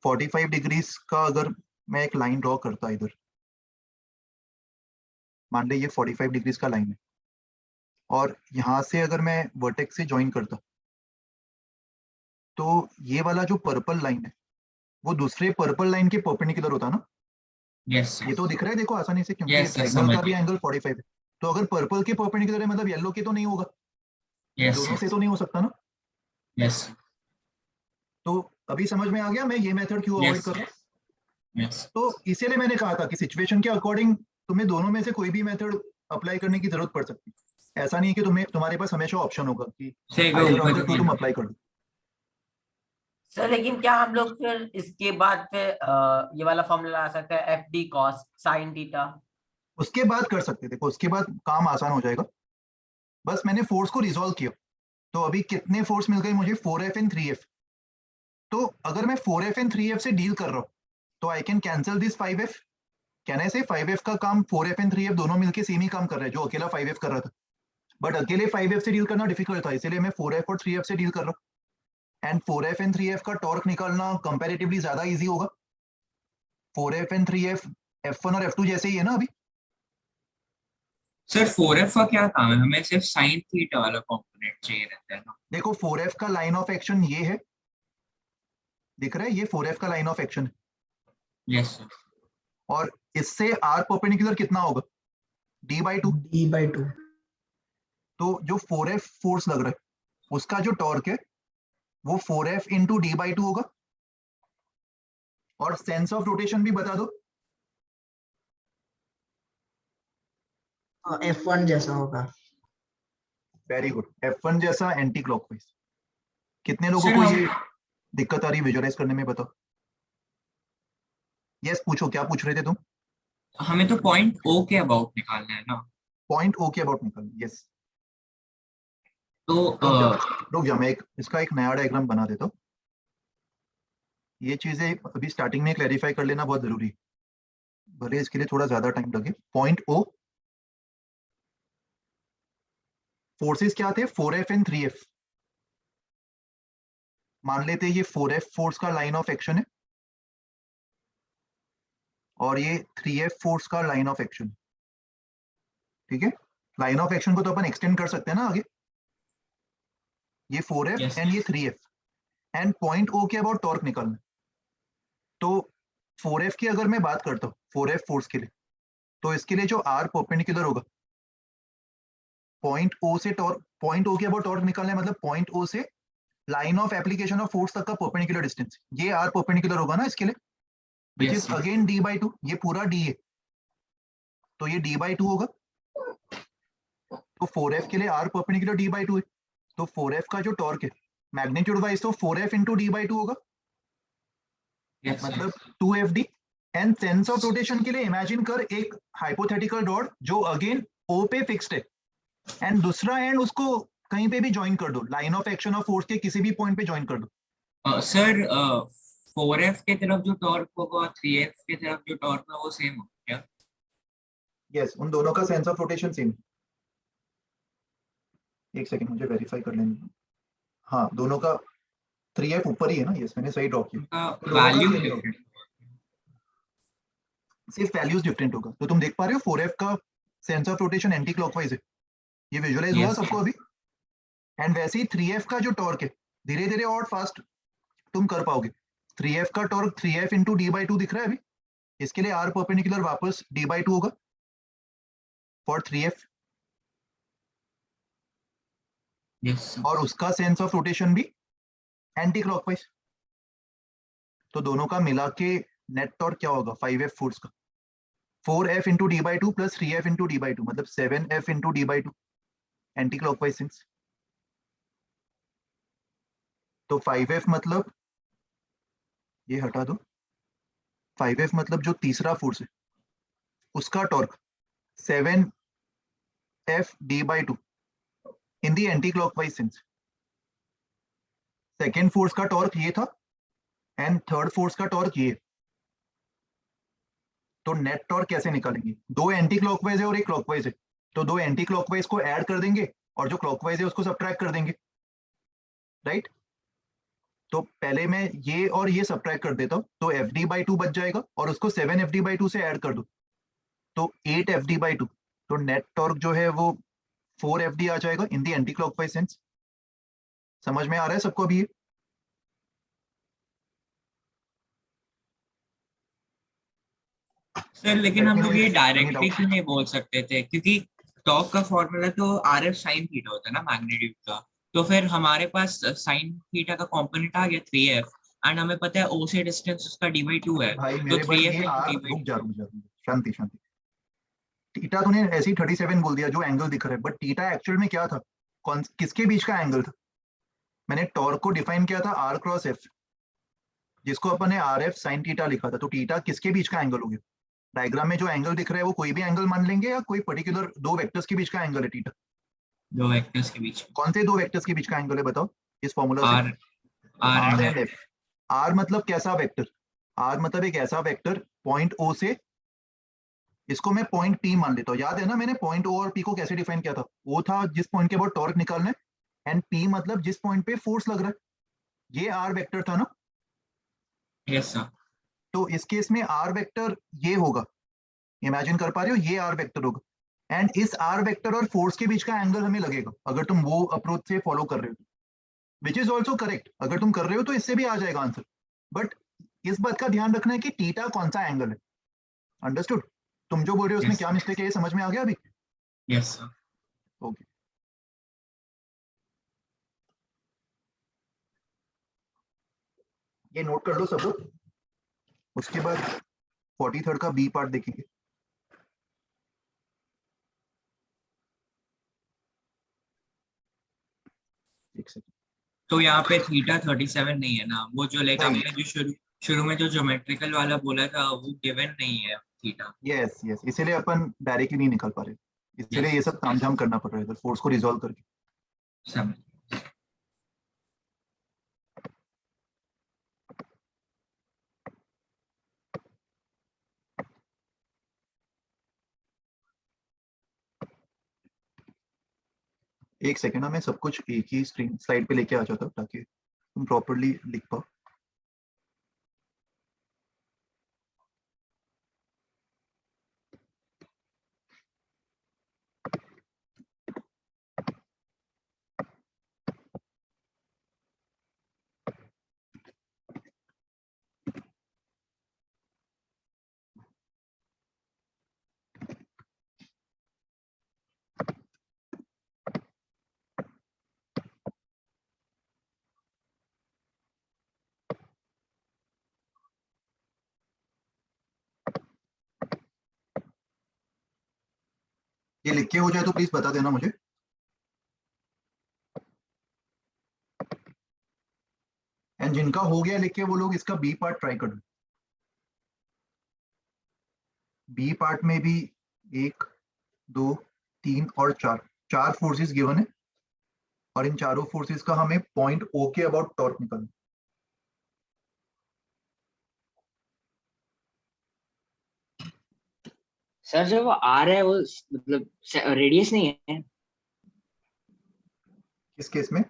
45 डिग्रीज का अगर मैं एक लाइन ड्रॉ करता इधर, मान ले ये 45 डिग्रीज का लाइन है, और यहाँ से अगर मैं वर्टेक्स से ज्वाइन करता, तो ये वाला जो पर्पल लाइन है वो दूसरे पर्पल लाइन के परपेंडिकुलर होता ना, यस ये तो दिख रहा है देखो आसानी से, क्योंकि Yes, yes, एंगल समझ का भी गया। एंगल 45 है। तो अगर पर्पल के परपेंडिकुलर है मतलब येलो के तो नहीं होगा, यस दोनों से तो नहीं हो सकता ना। यस तो अभी समझ में आ गया मैं ये मेथड क्यों अवॉइड यस कर रहा हूँ। यस तो इसीलिए मैंने कहा था कि सिचुएशन के अकॉर्डिंग तुम्हें दोनों में से कोई भी मेथड अप्लाई करने की जरूरत पड़ सकती है। ऐसा नहीं है कि तुम्हारे पास हमेशा ऑप्शन होगा कि सही आइदर ऑफ द ऊपर टू तुम अप्लाई कर दो। सर लेकिन क्या हम लोग फिर इसके बाद फिर ये वाला फॉर्मूला ला सकते हैं, F D cos sine theta? उसके बाद कर सकते, देखो उसके बाद काम आसान हो जाएगा। बस मैंने फोर्स को रिजोल्व किया, तो अभी कितने फोर्स मिल गए मुझे, 4F एंड 3F। तो अगर मैं 4F एंड 3F से डील कर रहा हूँ तो I can cancel this 5F। कहने से 5F का काम 4F एंड 3F दोनों मिलके सेम ही काम कर रहे हैं जो अकेला 5F कर रहा था। बट अकेले 5F से डील करना डिफिकल्ट था, इसीलिए मैं 4F और 3F से डील कर रहा हूँ। एंड 4F एंड 3F का टॉर्क निकालना कंपैरेटिवली ज्यादा इजी होगा। 4F एंड 3F F1 और F2 जैसे ही है ना अभी। सर 4F का क्या काम है? हमें सिर्फ साइन थीटा वाला कंपोनेंट चाहिए रहता है ना। देखो 4F का लाइन ऑफ एक्शन ये है, दिख रहा है, ये 4F का लाइन ऑफ एक्शन है। Yes sir. और इससे R परपेंडिकुलर कितना होगा, d/2। d/2। तो जो 4F फोर्स लग रहा है उसका जो टॉर्क है वो 4F इंटू d/2 होगा। और सेंस ऑफ रोटेशन भी बता दो। F1 जैसा होगा। वेरी गुड, F1 जैसा एंटी क्लॉकवाइज। कितने लोगों सर को हम ये दिक्कत आ रही विजुअलाइज करने में, बताओ। यस पूछो, क्या पूछ रहे थे तुम। हमें तो पॉइंट O के अबाउट निकालना है ना। पॉइंट O के अबाउट निकल, यस। तो रुक जा मैं इसका एक नया डायग्राम बना देता हूँ। ये चीजें अभी स्टार्टिंग में क्लैरिफाई कर लेना बहुत जरूरी है, भले इसके लिए थोड़ा ज्यादा टाइम लगे। पॉइंट O, फोर्सेस क्या थे, 4F एंड 3F। मान लेते हैं ये 4F फोर्स का लाइन ऑफ एक्शन है और ये 3F फोर्स का लाइन ऑफ एक्शन। ठीक है, लाइन ऑफ एक्शन को तो अपन एक्सटेंड कर सकते हैं ना आगे। ये 4F यस एंड ये 3F। एंड पॉइंट O के अबाउट टॉर्क निकालना। तो 4F की अगर मैं बात करता हूँ 4F फोर्स के लिए, तो इसके लिए जो R परपेंडिकुलर होगा पॉइंट O से टॉर्क, पॉइंट O के अबाउट टॉर्क निकालना है मतलब पॉइंट O से line of application of force तक का परपेंडिकुलर डिस्टेंस, ये R परपेंडिकुलर होगा ना इसके लिए, विच Yes, is yes. Again d/2। ये पूरा d है तो ये d/2 होगा। तो 4F के लिए R परपेंडिकुलर d/2 है, तो 4F का जो टॉर्क है मैग्नीट्यूड वाइज तो 4F इंटू d/2 होगा, Yes, मतलब yes. 2FD। And sense of rotation के लिए इमेजिन कर एक हाइपोथेटिकल डॉट जो अगेन O पे फिक्स्ड है एंड दूसरा एंड उसको कहीं पे भी ज्वाइन कर दो, line of action of force के किसी भी पॉइंट पे ज्वाइन कर दो। सर 4F के तरफ जो टॉर्क होगा और 3F के तरफ जो टॉर्क होगा वो सेम होगा क्या? यस, उन दोनों का सेंस ऑफ रोटेशन सेम। एक सेकंड मुझे वेरीफाई कर लेने दो। हाँ दोनों का 3F ऊपर ही है ना, यस मैंने सही ड्रॉप किया। उनका तो दोनों का वैल्यू सेम होगा, डिफरेंट सिर्फ वैल्यूज डिफरेंट होगा। तो तुम देख पा रहे हो 4F का sense of rotation anti clockwise है, ये विजुअलाइज हुआ Yes, सबको yes. अभी। एंड वैसे ही 3F का जो टॉर्क है धीरे धीरे और फास्ट तुम कर पाओगे। 3F का टॉर्क 3F इंटू d/2 दिख रहा है अभी, इसके लिए R परपेंडिकुलर वापस d/2 होगा फॉर 3F। Yes, sir. और उसका सेंस ऑफ रोटेशन भी एंटी क्लॉकवाइज। तो दोनों का मिला के नेट टॉर्क क्या होगा 5F फोर्स का, 4F into d/2 plus 3F into d/2 मतलब 7F into d/2 anti clockwise sense. तो 5F मतलब ये हटा दो, 5F मतलब जो तीसरा फोर्स है उसका torque 7F d/2 in the anticlockwise sense. Second force का टॉर्क ये था एंड थर्ड फोर्स का टॉर्क ये। तो नेट टॉर्क कैसे निकालेंगे, दो एंटी क्लॉकवाइज है और एक क्लॉकवाइज है, तो दो एंटी क्लॉकवाइज को ऐड कर देंगे और जो क्लॉकवाइज है उसको सब्ट्रैक्ट कर देंगे, राइट। तो पहले मैं ये और ये सब्ट्रैक्ट कर देता हूँ तो FD/2 बच जाएगा और उसको 7FD/2 से ऐड कर दो तो 8FD/2। तो नेट टॉर्क जो है वो 4FD आ जाएगा इन दी एंटी क्लॉकवाइज सेंस। समझ में आ रहा है सबको अभी ये? सर लेकिन Let हम me know लोग ये if any डायरेक्टली doubt. क्यों नहीं बोल सकते थे, क्योंकि टॉर्क का फॉर्मूला तो RF साइन थीटा होता है ना मैग्नीट्यूड का, तो फिर हमारे पास साइन थीटा का कंपोनेंट आ गया 3f, एंड हमें पता है O से डिस्टेंस उसका d/2 है, भाई तो मेरे भाई 3f ये इंटू आर, d/2। रुक जा, शांति शांति। थीटा तूने ऐसे ही 37 बोल दिया जो एंगल दिख रहा है, बट थीटा एक्चुअल में क्या था, कौन किसके बीच का एंगल था? मैंने टॉर्क को डिफाइन किया था आर क्रॉस एफ, जिसको अपन ने आर एफ साइन थीटा लिखा था। तो थीटा किसके बीच का एंगल हो गया? डायग्राम में जो एंगल दिख रहा है वो कोई भी एंगल मान लेंगे या कोई पर्टिकुलर दो वेक्टर्स के बीच का एंगल है थीटा? दो वेक्टर्स के बीच कौन से दो वेक्टर्स के बीच का एंगल है बताओ इस फॉर्मूला से? R R and and F. R मतलब कैसा वेक्टर? आर मतलब एक ऐसा वेक्टर पॉइंट ओ से, इसको मैं पॉइंट पी मान लेता हूँ। याद है ना मैंने पॉइंट ओ और पी को कैसे डिफाइन किया था? ओ था जिस पॉइंट के बाद टॉर्क निकालना है, एंड पी मतलब जिस पॉइंट पे फोर्स लग रहा है। ये आर वेक्टर था ना? Yes sir. तो इस केस में आर वेक्टर ये होगा, इमेजिन कर पा रहे हो, ये आर वेक्टर होगा, एंड इस आर वेक्टर और फोर्स के बीच का एंगल हमें लगेगा अगर तुम वो अप्रोच से फॉलो कर रहे हो, विच इज ऑल्सो करेक्ट। अगर तुम कर रहे हो तो इससे भी आ जाएगा आंसर, बट इस बात का ध्यान रखना है कि थीटा कौन सा एंगल है। अंडरस्टूड? तुम जो बोल रहे हो उसमें Yes. क्या मिस्टेक है, ये समझ में आ गया अभी? Yes sir. ओके। ये नोट कर लो सब लोग, उसके बाद 43rd का बी पार्ट देखेंगे। एक सेकंड। तो यहाँ पे थीटा 37 नहीं है ना, वो जो लाइक नहीं, आपने जो शुरू शुरू में जो ज्योमेट्रिकल वाला बोला था वो गिवन नहीं है थीटा। यस यस, इसीलिए अपन डायरेक्टली नहीं निकाल पा रहे, इसीलिए यस ये सब तामझाम करना पड़ रहा है इधर फोर्स को रिजॉल्व करके। सब। एक सेकंड, मैं सब कुछ एक ही स्क्रीन स्लाइड पे लेके आ जाता हूँ ताकि तुम प्रॉपरली लिख पाओ। ये लिख के हो जाए तो प्लीज बता देना मुझे। एंड जिनका हो गया लिख के वो लोग इसका बी पार्ट ट्राई कर लो। बी पार्ट में भी 1 2 3 और 4 चार फोर्सेस गिवन है, और इन चारों फोर्सेस का हमें पॉइंट ओ के अबाउट टॉर्क निकालना। सर जो वो आर है वो मतलब रेडियस नहीं है इस केस में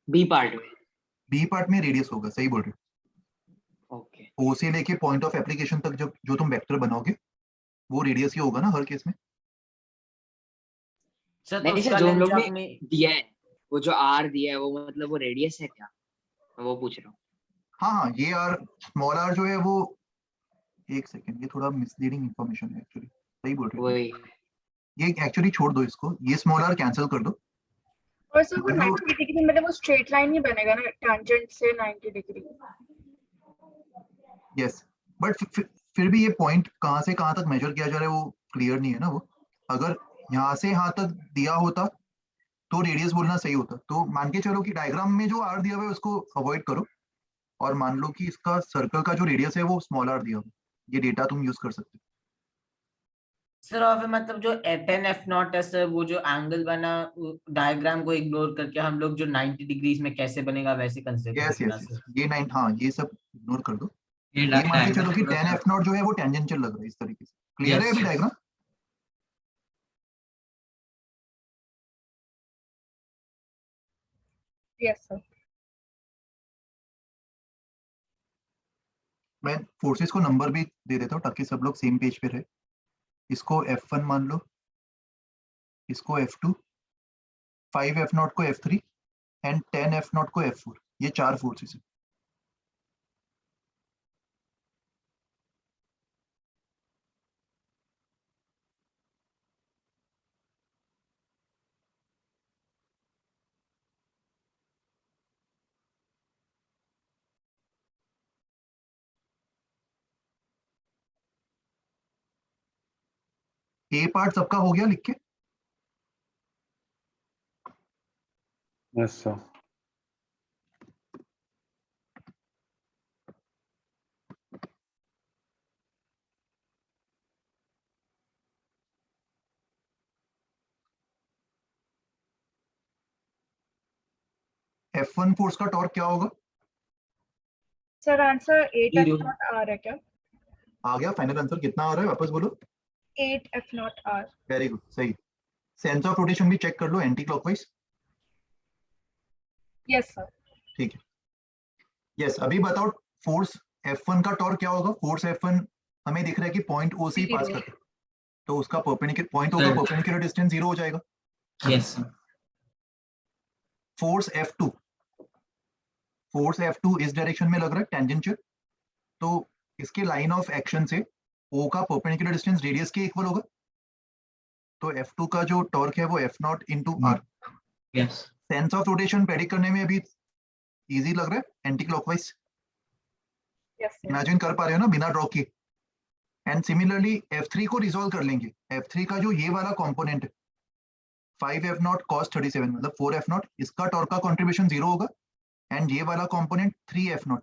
बी पार्ट में। बी पार्ट में रेडियस होगा, सही बोल रहे ओके। हो। ओ से लेके पॉइंट ऑफ एप्लीकेशन तक जब जो तुम वेक्टर बनाओगे वो रेडियस ही होगा ना हर केस में। सर तो नहीं सर उसका जो हम लेंथ लोग ने आपने दिया है वो जो आर दिया है वो मतलब वो रेडियस है क्या, मैं वो पूछ रहा हूँ। हाँ हाँ, ये आर स्मॉल आर जो है वो, एक सेकेंड, ये थोड़ा मिसलीडिंग इंफॉर्मेशन है एक्चुअली, सही बोल रहे हो। वही। ये एक्चुअली छोड़ दो इसको, ये स्मॉल आर कैंसिल कर दो। और सर वो मान लो 90 डिग्री मतलब वो स्ट्रेट लाइन ही बनेगा ना टेंजेंट से 90 डिग्री। यस, बट फिर भी ये पॉइंट कहाँ से कहाँ तक मेजर किया जा रहा है वो क्लियर नहीं है ना। वो अगर यहाँ से यहाँ तक दिया होता तो रेडियस बोलना सही होता। तो मान के चलो कि डायग्राम में जो आर दिया हुआ है उसको अवॉइड करो, और मान लो कि इसका सर्कल का जो रेडियस है वो स्मॉल आर दिया हुआ है। ये डेटा तुम यूज कर सकते हो। सर, और फिर मतलब जो 10f0 है सर, वो जो एंगल बना डायग्राम को इग्नोर करके हम लोग जो 90 डिग्रीज में कैसे बनेगा वैसे कंसीडर यस करेंगे ना यस यस, सर? ये 9, हाँ ये सब इग्नोर कर दो। ये ये मान के डायग्राम चलो कि थोड़ा 10 सा। एफ नॉट जो है वो टेंजेंशियल लग रहा है इस तरीके से। क्लियर है यस अभी यस। डायग्राम? Yes sir. मैं फोर्सेस को नंबर भी दे देता हूँ ताकि सब लोग सेम पेज पे रहे। इसको F1 मान लो, इसको F2, 5 एफ नॉट को F3 एंड 10 एफ नॉट को F4। ये चार फोर्सेस है। ए पार्ट सबका हो गया लिख के? Yes sir. F1 फोर्स का टॉर्क क्या होगा? Sir answer 8 Zero. F not R है क्या? आ गया फाइनल आंसर? कितना आ रहा है वापस बोलो? 8 F not R. Very good, सही। सेंस ऑफ रोटेशन भी चेक कर लो एंटी क्लॉकवाइज। Yes sir. ठीक है, यस। अभी बताओ फोर्स F1 का टॉर्क क्या होगा? फोर्स F1 हमें दिख रहा है कि पॉइंट O से ही पास Zero. करता है, तो उसका परपेंडिकुलर पॉइंट O का Sir. परपेंडिकुलर डिस्टेंस 0 हो जाएगा। Yes sir. फोर्स F2 इस डायरेक्शन में लग रहा है टेंजेंशियल, तो इसके लाइन ऑफ एक्शन से O का परपेंडिकुलर डिस्टेंस रेडियस के इक्वल होगा, तो F2 का जो टॉर्क है वो F0 into R. Yes sense of rotation predict करने में अभी इजी लग रहा है anti clockwise? Yes sir. Imagine कर पा रहे हो ना बिना ड्रॉ किए? एंड सिमिलरली F3 को रिजॉल्व कर लेंगे। F3 का जो ये वाला कंपोनेंट है 5F0 cos 37 मतलब 4F0, इसका टॉर्क का कंट्रीब्यूशन 0 होगा, एंड ये वाला कंपोनेंट 3F0,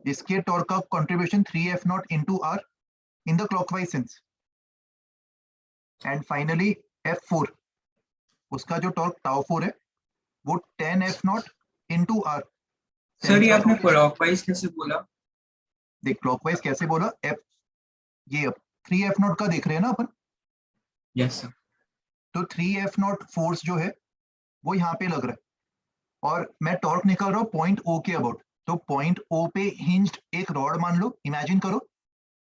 इसके टॉर्क का contribution 3F0 into R in the clockwise sense. And finally F4, उसका जो टॉर्क टाउ 4 है वो 10F0 इंटू आर। सर, ये आपने क्लॉकवाइज कैसे बोला? देख क्लॉकवाइज कैसे बोला? ये अब 3F0 का देख रहे हैं ना अपन, यस सर। तो 3F0 फोर्स जो है वो यहाँ पे लग रहा है, और मैं टॉर्क निकाल रहा हूँ पॉइंट O के अबाउट, तो पॉइंट O पे हिंज्ड एक रॉड मान लो, इमेजिन करो,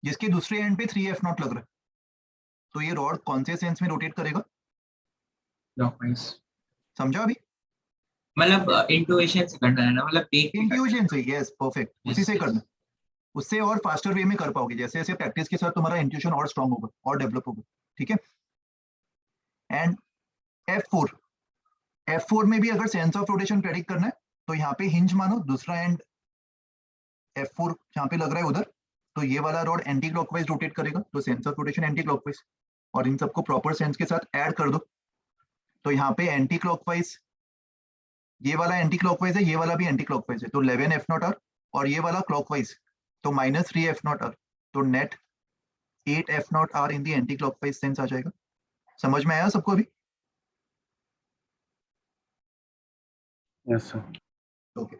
जिसके दूसरे एंड पे 3F0 लग रहा है, तो ये रॉड कौन से सेंस में रोटेट करेगा? क्लॉकवाइज। समझा अभी? मतलब इंट्यूशन से करना है ना, मतलब देख के करना है। इंट्यूशन से, यस परफेक्ट, उसी Yes, से yes. करना। उससे और फास्टर वे में कर पाओगे, जैसे जैसे प्रैक्टिस के साथ तुम्हारा इंट्यूशन और स्ट्रांग होगा और डेवलप होगा, ठीक है? एंड F4 में भी अगर सेंस ऑफ रोटेशन प्रेडिक्ट करना है तो यहाँ पे हिंज मानो, दूसरा एंड F4 यहाँ पे लग रहा है उधर, तो ये वाला रॉड एंटी क्लॉकवाइज रोटेट करेगा, तो sense of rotation anti clockwise, और इन सबको प्रॉपर सेंस के साथ ऐड कर दो, तो यहाँ पे एंटी क्लॉकवाइज, ये वाला एंटी क्लॉकवाइज है, ये वाला भी एंटी क्लॉकवाइज है, तो 11F0 आर, और ये वाला क्लॉकवाइज तो -3F0 आर, तो net 8F0 R in the anticlockwise sense आ जाएगा। समझ में आया सबको अभी? Yes sir. Okay,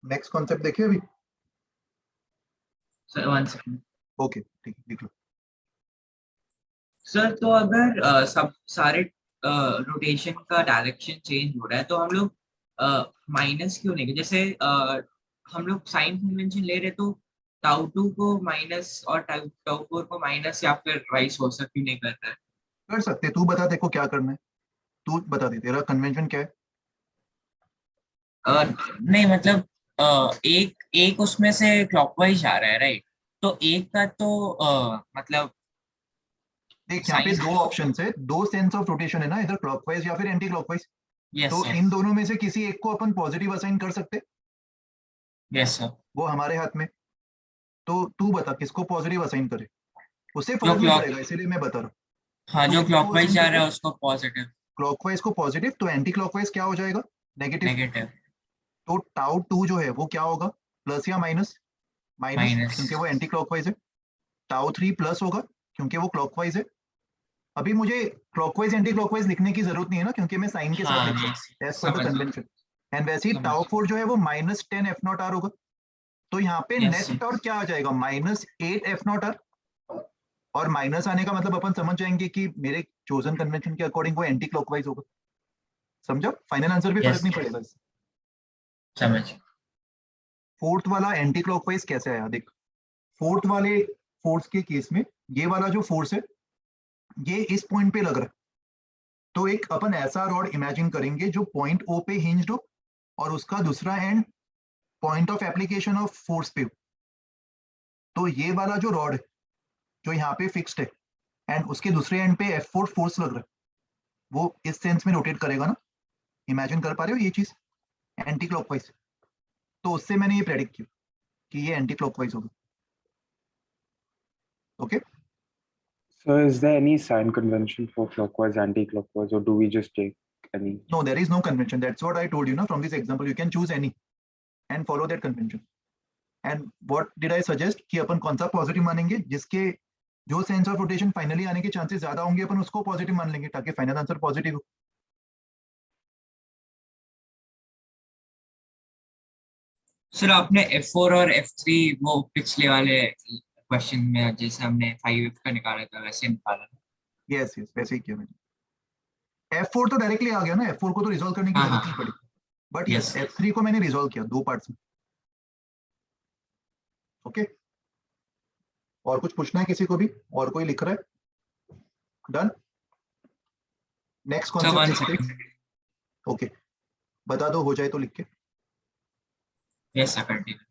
next concept देखिए अभी। Sir 1 second. ओके ठीक है, लिख लो। सर, तो अगर सब सारे रोटेशन का डायरेक्शन चेंज हो रहा है, तो हम लोग माइनस क्यों नहीं? जैसे हम लोग साइन कन्वेंशन ले रहे, तो टाउ 2 को माइनस और टाउ 4 को माइनस, या फिर वाइस वर्सा क्यों नहीं कर रहा है? कर सकते, तू बता तेरे को क्या करना है, तू बता दे तेरा कन्वेंशन क्या है। नहीं मतलब एक उसमें से क्लॉकवाइज जा रहा है, राइट? तो एक का तो मतलब देख यहाँ पे साइन। दो ऑप्शन है, दो सेंस ऑफ रोटेशन है ना, इधर क्लॉकवाइज या फिर एंटी क्लॉकवाइज, यस तो इन दोनों में से किसी एक को अपन पॉजिटिव असाइन कर सकते, यस सर। वो हमारे हाथ में। तो तू बता किसको पॉजिटिव असाइन करे, उससे जो फर्क नहीं क्लॉक, पड़ेगा, इसीलिए मैं बता रहा हूँ। हाँ, तो जो किसको क्लॉकवाइज assign जा करते? रहा है उसको पॉजिटिव। क्लॉकवाइज को पॉजिटिव, तो एंटी क्लॉकवाइज क्या हो जाएगा? नेगेटिव। नेगेटिव। तो टाउ 2 जो है वो क्या होगा? प्लस या माइनस? Minus, minus. क्योंकि वो एंटी क्लॉकवाइज है। टाउ 3 प्लस होगा क्योंकि वो क्लॉकवाइज है। अभी मुझे क्लॉकवाइज एंटी क्लॉकवाइज लिखने की जरूरत नहीं है ना, क्योंकि मैं साइन के साथ हाँ, लिख रहा नहीं, हूँ एज पर द समझ गया, कन्वेंशन। एंड वैसे ही समझ टाउ गया। 4 जो है वो -10F0 आर होगा, तो यहाँ पे Yes, नेट yes. और क्या आ जाएगा? -8F0 आर, और माइनस आने का मतलब अपन समझ जाएंगे कि मेरे चोजन कन्वेंशन के अकॉर्डिंग वो एंटी क्लॉकवाइज होगा। समझा? फाइनल आंसर भी Yes, फर्क नहीं yes. पड़ेगा इससे। समझ। फोर्थ वाला एंटी क्लॉकवाइज कैसे आया? देख, फोर्थ वाले फोर्स के केस में ये वाला जो फोर्स है ये इस पॉइंट पे लग रहा है, तो एक अपन ऐसा रॉड इमेजिन करेंगे जो पॉइंट O पे हिंज्ड हो और उसका दूसरा end point of application of force पे हो, तो ये वाला जो रॉड है जो यहाँ पे फिक्स्ड है एंड उसके दूसरे एंड पे F4 फोर्स लग रहा है, वो इस सेंस में रोटेट करेगा ना। इमेजिन कर पा रहे हो ये चीज एंटी क्लॉकवाइज? तो उससे मैंने ये प्रेडिक्ट किया कि ये एंटी क्लॉकवाइज होगा। Okay So is there any sign convention for clockwise, anti-clockwise, or do we just take any? No, there is no convention. That's what I told you, na. From this example, you can choose any and follow that convention. And what did I suggest कि अपन कौन सा पॉजिटिव मानेंगे, जिसके जो सेंस ऑफ रोटेशन फाइनली आने के चांसेस ज्यादा होंगे अपन उसको पॉजिटिव मान लेंगे ताकि फाइनल आंसर पॉजिटिव हो। सर आपने F4 और F3 वो पिछले वाले क्वेश्चन में जैसे हमने 5F का निकाला था वैसे निकाला? यस यस, वैसे ही किया मैंने। F4 तो डायरेक्टली आ गया ना, F4 को तो रिजॉल्व करने की जरूरत नहीं पड़ी, बट यस F3 को मैंने रिजॉल्व किया 2 पार्ट्स में। ओके और कुछ पूछना है किसी को भी? और कोई लिख रहा है? डन। Next concept. ओके बता दो, हो जाए तो लिख के। Yes sir continue.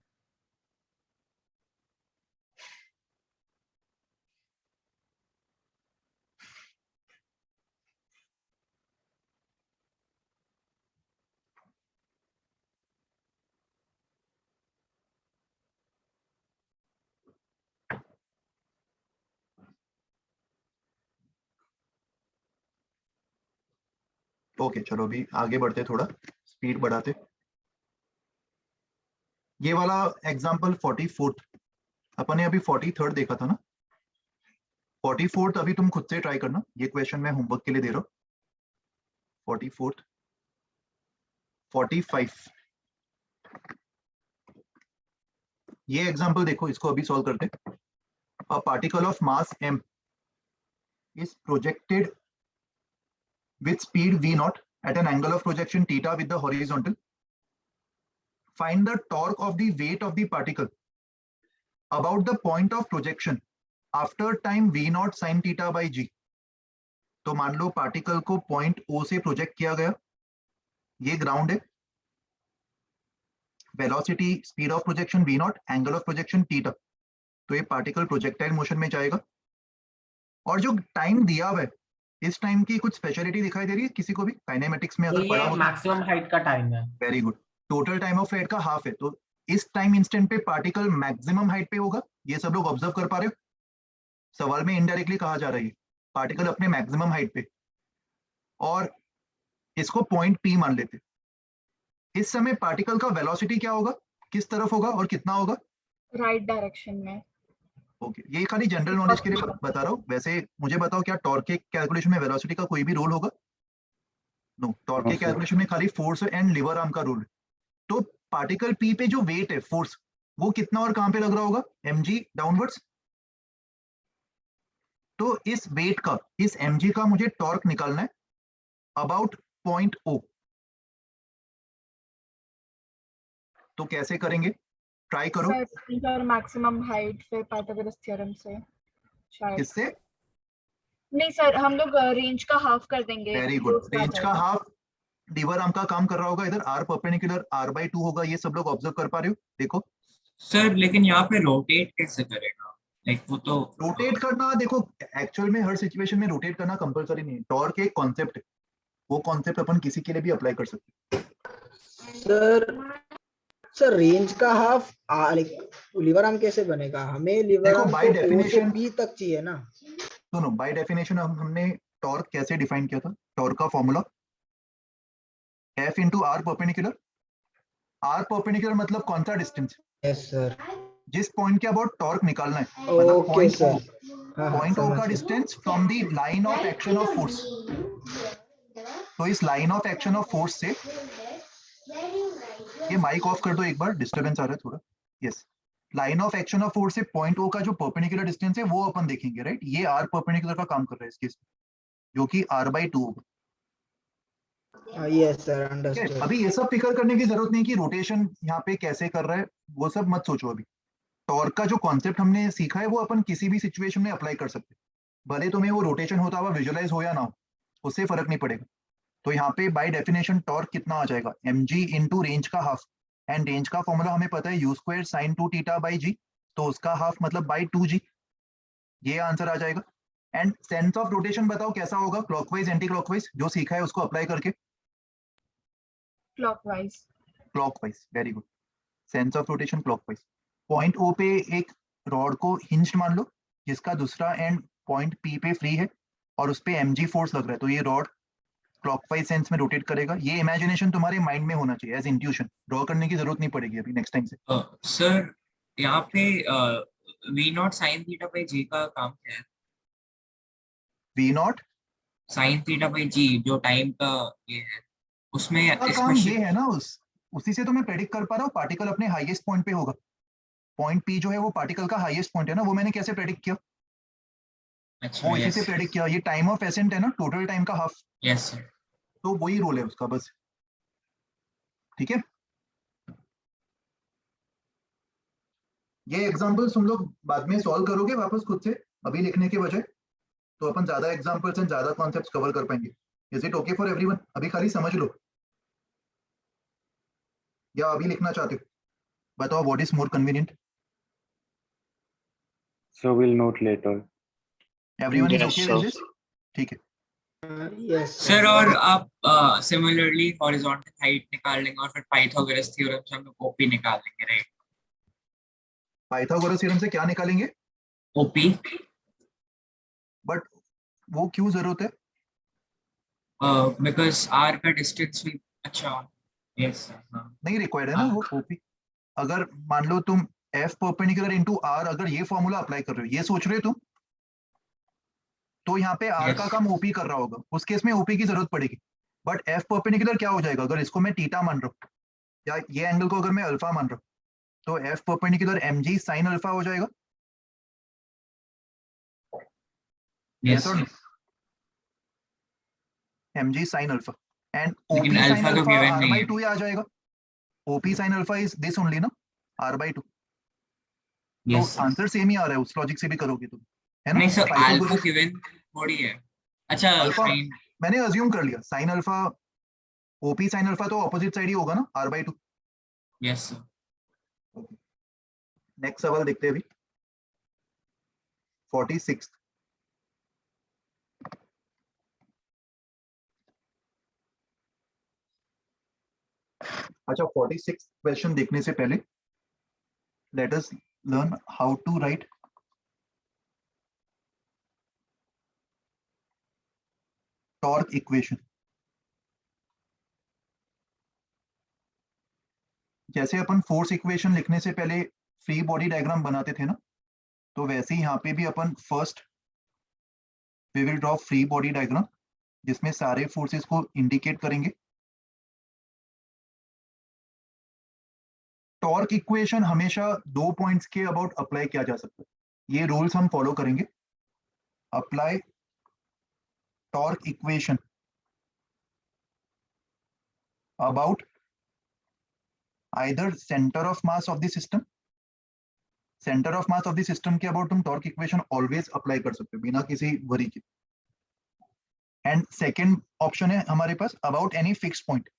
ओके चलो अभी आगे बढ़ते, थोड़ा स्पीड बढ़ाते। ये वाला एग्जांपल 44th, अपन ने अभी 43rd देखा था ना। 44th अभी तुम खुद से ट्राई करना, ये क्वेश्चन मैं होमवर्क के लिए दे रहा हूँ। 44th 45 ये एग्जांपल देखो, इसको अभी सॉल्व करते। A particle of mass m is projected with speed v naught at an angle of projection theta with the horizontal. Find the torque of the weight of the particle about the point of projection after time v naught sin theta by g. तो मान लो पार्टिकल को पॉइंट O से प्रोजेक्ट किया गया, ये ग्राउंड है, velocity speed of projection v naught, angle of projection theta, तो ये पार्टिकल प्रोजेक्टाइल मोशन में जाएगा। और जो टाइम दिया हुआ है, इस टाइम की कुछ स्पेशलिटी दिखाई दे रही है किसी को भी? काइनेमेटिक्स में अगर पढ़ा ये हो। मैक्सिमम हाइट का टाइम है। Very good. Total time of flight का हाफ है, तो इस टाइम इंस्टेंट पे पार्टिकल मैक्सिमम हाइट पे होगा। ये सब लोग ऑब्जर्व कर पा रहे हो? सवाल में इनडायरेक्टली कहा जा रहा है पार्टिकल अपने मैक्सिमम हाइट पे, और इसको पॉइंट P मान लेते। इस समय पार्टिकल का वेलोसिटी क्या होगा, किस तरफ होगा और कितना होगा? राइट डायरेक्शन में। ओके ये खाली जनरल नॉलेज के लिए बता रहा हूँ। वैसे मुझे बताओ, क्या टॉर्क के कैलकुलेशन में वेलोसिटी का कोई भी रोल होगा? नो, टॉर्क के कैलकुलेशन में खाली फोर्स एंड लिवर आर्म का रोल है। तो पार्टिकल P पे जो वेट है, फोर्स, वो कितना और कहां पे लग रहा होगा? mg downwards. तो इस वेट का, इस mg का मुझे टॉर्क निकालना है अबाउट पॉइंट O। तो कैसे करेंगे? ट्राई करो। सर मैक्सिमम हाइट से पाइथागोरस थ्योरम से शायद। किससे? नहीं सर, हम लोग रेंज का हाफ कर देंगे। Very good. रेंज का हाफ लीवर आर्म का काम कर रहा होगा, इधर r परपेंडिकुलर r/2 होगा। ये सब लोग ऑब्जर्व कर पा रहे हो? देखो सर लेकिन यहाँ पे रोटेट कैसे करेगा? लाइक वो तो रोटेट करना, देखो एक्चुअल में हर सिचुएशन में रोटेट करना कंपलसरी नहीं है। टॉर्क एक कॉन्सेप्ट है, वो कॉन्सेप्ट अपन किसी के लिए भी अप्लाई कर सकते हैं। सर रेंज का हाफ लीवर आर्म कैसे बनेगा? हमें लीवर देखो आर्म बाय तो O से डेफिनेशन, P तक चाहिए ना। सुनो, बाय डेफिनेशन हमने टॉर्क कैसे डिफाइन किया था? टॉर्क का formula F into R perpendicular. R perpendicular मतलब कौन सा डिस्टेंस? Yes sir. जिस पॉइंट के अबाउट टॉर्क निकालना है, मतलब okay point sir. O। Point O का distance from the line of action of force. तो इस line of action of force से, ये माइक ऑफ कर दो एक बार, डिस्टरबेंस आ रहा है थोड़ा। Yes, line of action of force से पॉइंट O का जो परपेंडिकुलर डिस्टेंस है वो अपन देखेंगे, राइट? ये r परपेंडिकुलर का काम कर रहा है इस केस में, जो कि r/2 होगा। Yes sir, understood. अभी ये सब फिक्र करने की जरूरत नहीं कि रोटेशन यहाँ पे कैसे कर रहा है, वो सब मत सोचो अभी। टॉर्क का जो कॉन्सेप्ट हमने सीखा है वो अपन किसी भी सिचुएशन में अप्लाई कर सकते हैं, भले तुम्हें वो रोटेशन होता हुआ विजुअलाइज हो या ना हो, उससे फर्क नहीं पड़ेगा। तो यहाँ पे बाय डेफिनेशन टॉर्क कितना आ जाएगा, mg इंटू रेंज का हाफ, एंड रेंज का फॉर्मूला हमें पता है u square sine 2 theta by g, तो उसका हाफ मतलब बाई 2g, ये आंसर आ जाएगा। एंड सेंस ऑफ रोटेशन बताओ कैसा होगा, क्लॉकवाइज एंटी क्लॉकवाइज, जो सीखा है उसको अप्लाई करके। Clockwise. Clockwise, very good, sense of rotation clockwise. Point O पे एक रॉड को हिंज्ड मान लो, जिसका दूसरा एंड पॉइंट पी पे फ्री है और उस पे mg फोर्स लग रहा है, तो ये रॉड क्लॉकवाइज सेंस में रोटेट करेगा। ये इमेजिनेशन तुम्हारे माइंड में होना चाहिए एज इंट्यूशन, ड्रॉ करने की जरूरत नहीं पड़ेगी अभी नेक्स्ट टाइम से। सर यहाँ पे v naught sine theta by g का काम क्या है? V naught sine theta by g जो टाइम का ये है, उसमें का इसमें काम ये है ना, उसी से तो मैं प्रेडिक्ट कर पा रहा हूँ पार्टिकल अपने हाईएस्ट पॉइंट पे होगा। पॉइंट पी जो है वो पार्टिकल का हाईएस्ट पॉइंट है ना, वो मैंने कैसे प्रेडिक्ट किया, अच्छा, वो इसी से प्रेडिक्ट किया। ये टाइम ऑफ एसेंट है ना, टोटल टाइम का हाफ, यस सर। तो वही रोल है उसका बस, ठीक है। ये एग्जांपल्स तुम लोग बाद में सॉल्व करोगे वापस खुद से, अभी लिखने के बजाय, तो अपन ज्यादा एग्जांपल्स एंड ज्यादा कॉन्सेप्ट्स कवर कर पाएंगे। Is it okay for everyone? अभी खाली समझ लो, या अभी लिखना चाहते हो, बताओ what is more convenient. So we'll note later. Everyone is Yes, okay sir. With this? ठीक है। Yes, सर और आप सिमिलरली हॉरिजॉन्टल हाइट निकाल लेंगे और फिर पाइथागोरस थ्योरम से हम लोग ओपी निकाल लेंगे, राइट? पाइथागोरस थ्योरम से क्या निकालेंगे? ओपी। बट वो क्यों जरूरत है? बिकॉज आर का डिस्टेंस भी अच्छा, यस सर, हाँ। नहीं रिक्वायर्ड है ना वो ओपी। अगर मान लो तुम एफ परपेंडिकुलर इनटू आर, अगर ये फॉर्मूला अप्लाई कर रहे हो, ये सोच रहे हो तुम, तो यहाँ पे आर का Yes. काम ओपी कर रहा होगा, उस केस में ओपी की जरूरत पड़ेगी। बट एफ परपेंडिकुलर क्या हो जाएगा, अगर इसको मैं थीटा मान रहा हूँ या ये एंगल को अगर मैं अल्फा मान रहा हूँ, तो F perpendicular mg sine alpha हो जाएगा। Yes. Yes or no? mg sin alpha and लेकिन op sin अल्फा तो alpha गिवन r नहीं by है। 2 आ जाएगा। op sin alpha is this only ना, r by 2। Yes, तो sir. आंसर सेम ही आ रहा है, उस लॉजिक से भी करोगे तुम, है ना। नहीं सर, अल्फा पाइथागोरस गिवन थोड़ी है। अच्छा, अल्फा साइन। मैंने अज्यूम कर लिया, sin alpha op sin alpha तो ऑपोजिट साइड ही होगा ना, r by 2। Yes sir. Next सवाल देखते हैं अभी, 46। अच्छा, 46 क्वेश्चन देखने से पहले let us learn how to write torque equation. जैसे अपन फोर्स इक्वेशन लिखने से पहले फ्री बॉडी डायग्राम बनाते थे ना, तो वैसे ही यहाँ पे भी अपन first we will draw free body diagram, जिसमें सारे फोर्सेस को इंडिकेट करेंगे। टॉर्क इक्वेशन हमेशा 2 पॉइंट्स के अबाउट अप्लाई किया जा सकता है, ये रूल्स हम फॉलो करेंगे। Apply torque equation about either centre of mass of the system, centre of mass of the system के अबाउट तुम टॉर्क इक्वेशन ऑलवेज अप्लाई कर सकते हो बिना किसी वरी के। एंड सेकेंड ऑप्शन है हमारे पास अबाउट एनी फिक्स्ड पॉइंट।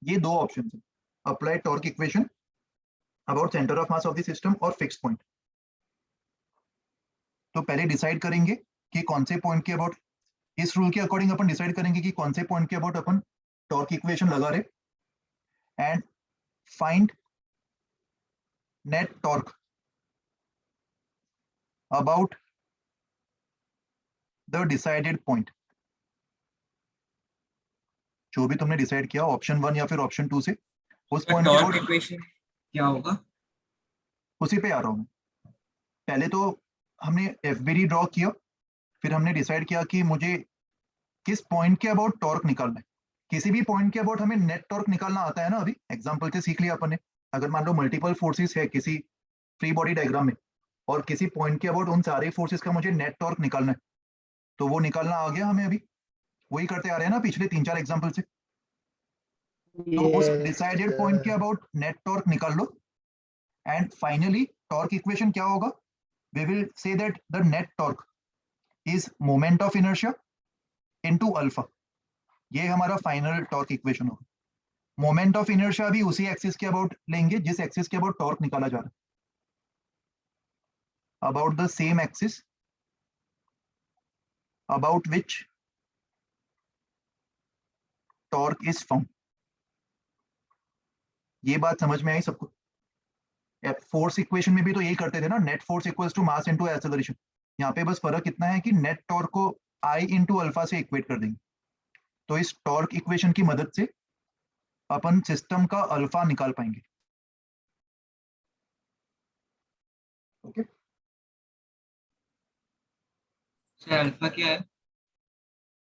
ये दो ऑप्शन है, apply torque equation about centre of mass of the system और फिक्स्ड पॉइंट। तो पहले डिसाइड करेंगे कि कौन से पॉइंट के अबाउट, इस रूल के अकॉर्डिंग अपन डिसाइड करेंगे कि कौन से पॉइंट के अबाउट अपन टॉर्क इक्वेशन लगा रहे। And find net torque about the decided point. जो भी तुमने डिसाइड किया ऑप्शन 1 या फिर ऑप्शन 2 से, उस पॉइंट के टॉर्क अबाउट, इक्वेशन क्या होगा? उसी पे आ रहा हूं मैं। पहले तो हमने एफबीडी ड्रॉ किया, फिर हमने डिसाइड किया कि मुझे किस पॉइंट के अबाउट टॉर्क निकालना है। किसी भी पॉइंट के अबाउट हमें नेट टॉर्क निकालना आता है ना, अभी एग्जांपल से सीख लिया अपन ने। अगर मान लो मल्टीपल फोर्सेस है किसी फ्री बॉडी डायग्राम में, और किसी पॉइंट के अबाउट उन सारे फोर्सेस का मुझे नेट टॉर्क निकालना है, तो वो निकालना आ गया हमें। अभी वही करते आ रहे हैं ना पिछले 3-4 एग्जाम्पल से। तो उस डिसाइडेड पॉइंट के अबाउट नेट टॉर्क निकाल लो, एंड फाइनली टॉर्क इक्वेशन क्या होगा, we will say that the net torque is moment of inertia into alpha. ये हमारा फाइनल टॉर्क इक्वेशन होगा। मोमेंट ऑफ इनर्शिया भी उसी एक्सिस के अबाउट लेंगे जिस एक्सिस के अबाउट टॉर्क निकाला जा रहा है, about the same axis about which torque is found. ये बात समझ में आई सबको? फोर्स इक्वेशन में भी तो यही करते थे ना, net force equals to mass into acceleration. यहाँ पे बस फर्क इतना है कि नेट टॉर्क को आई इंटू अल्फा से इक्वेट कर देंगे। तो इस टॉर्क इक्वेशन की मदद से अपन सिस्टम का अल्फा निकाल पाएंगे। ओके, सर अल्फा क्या है?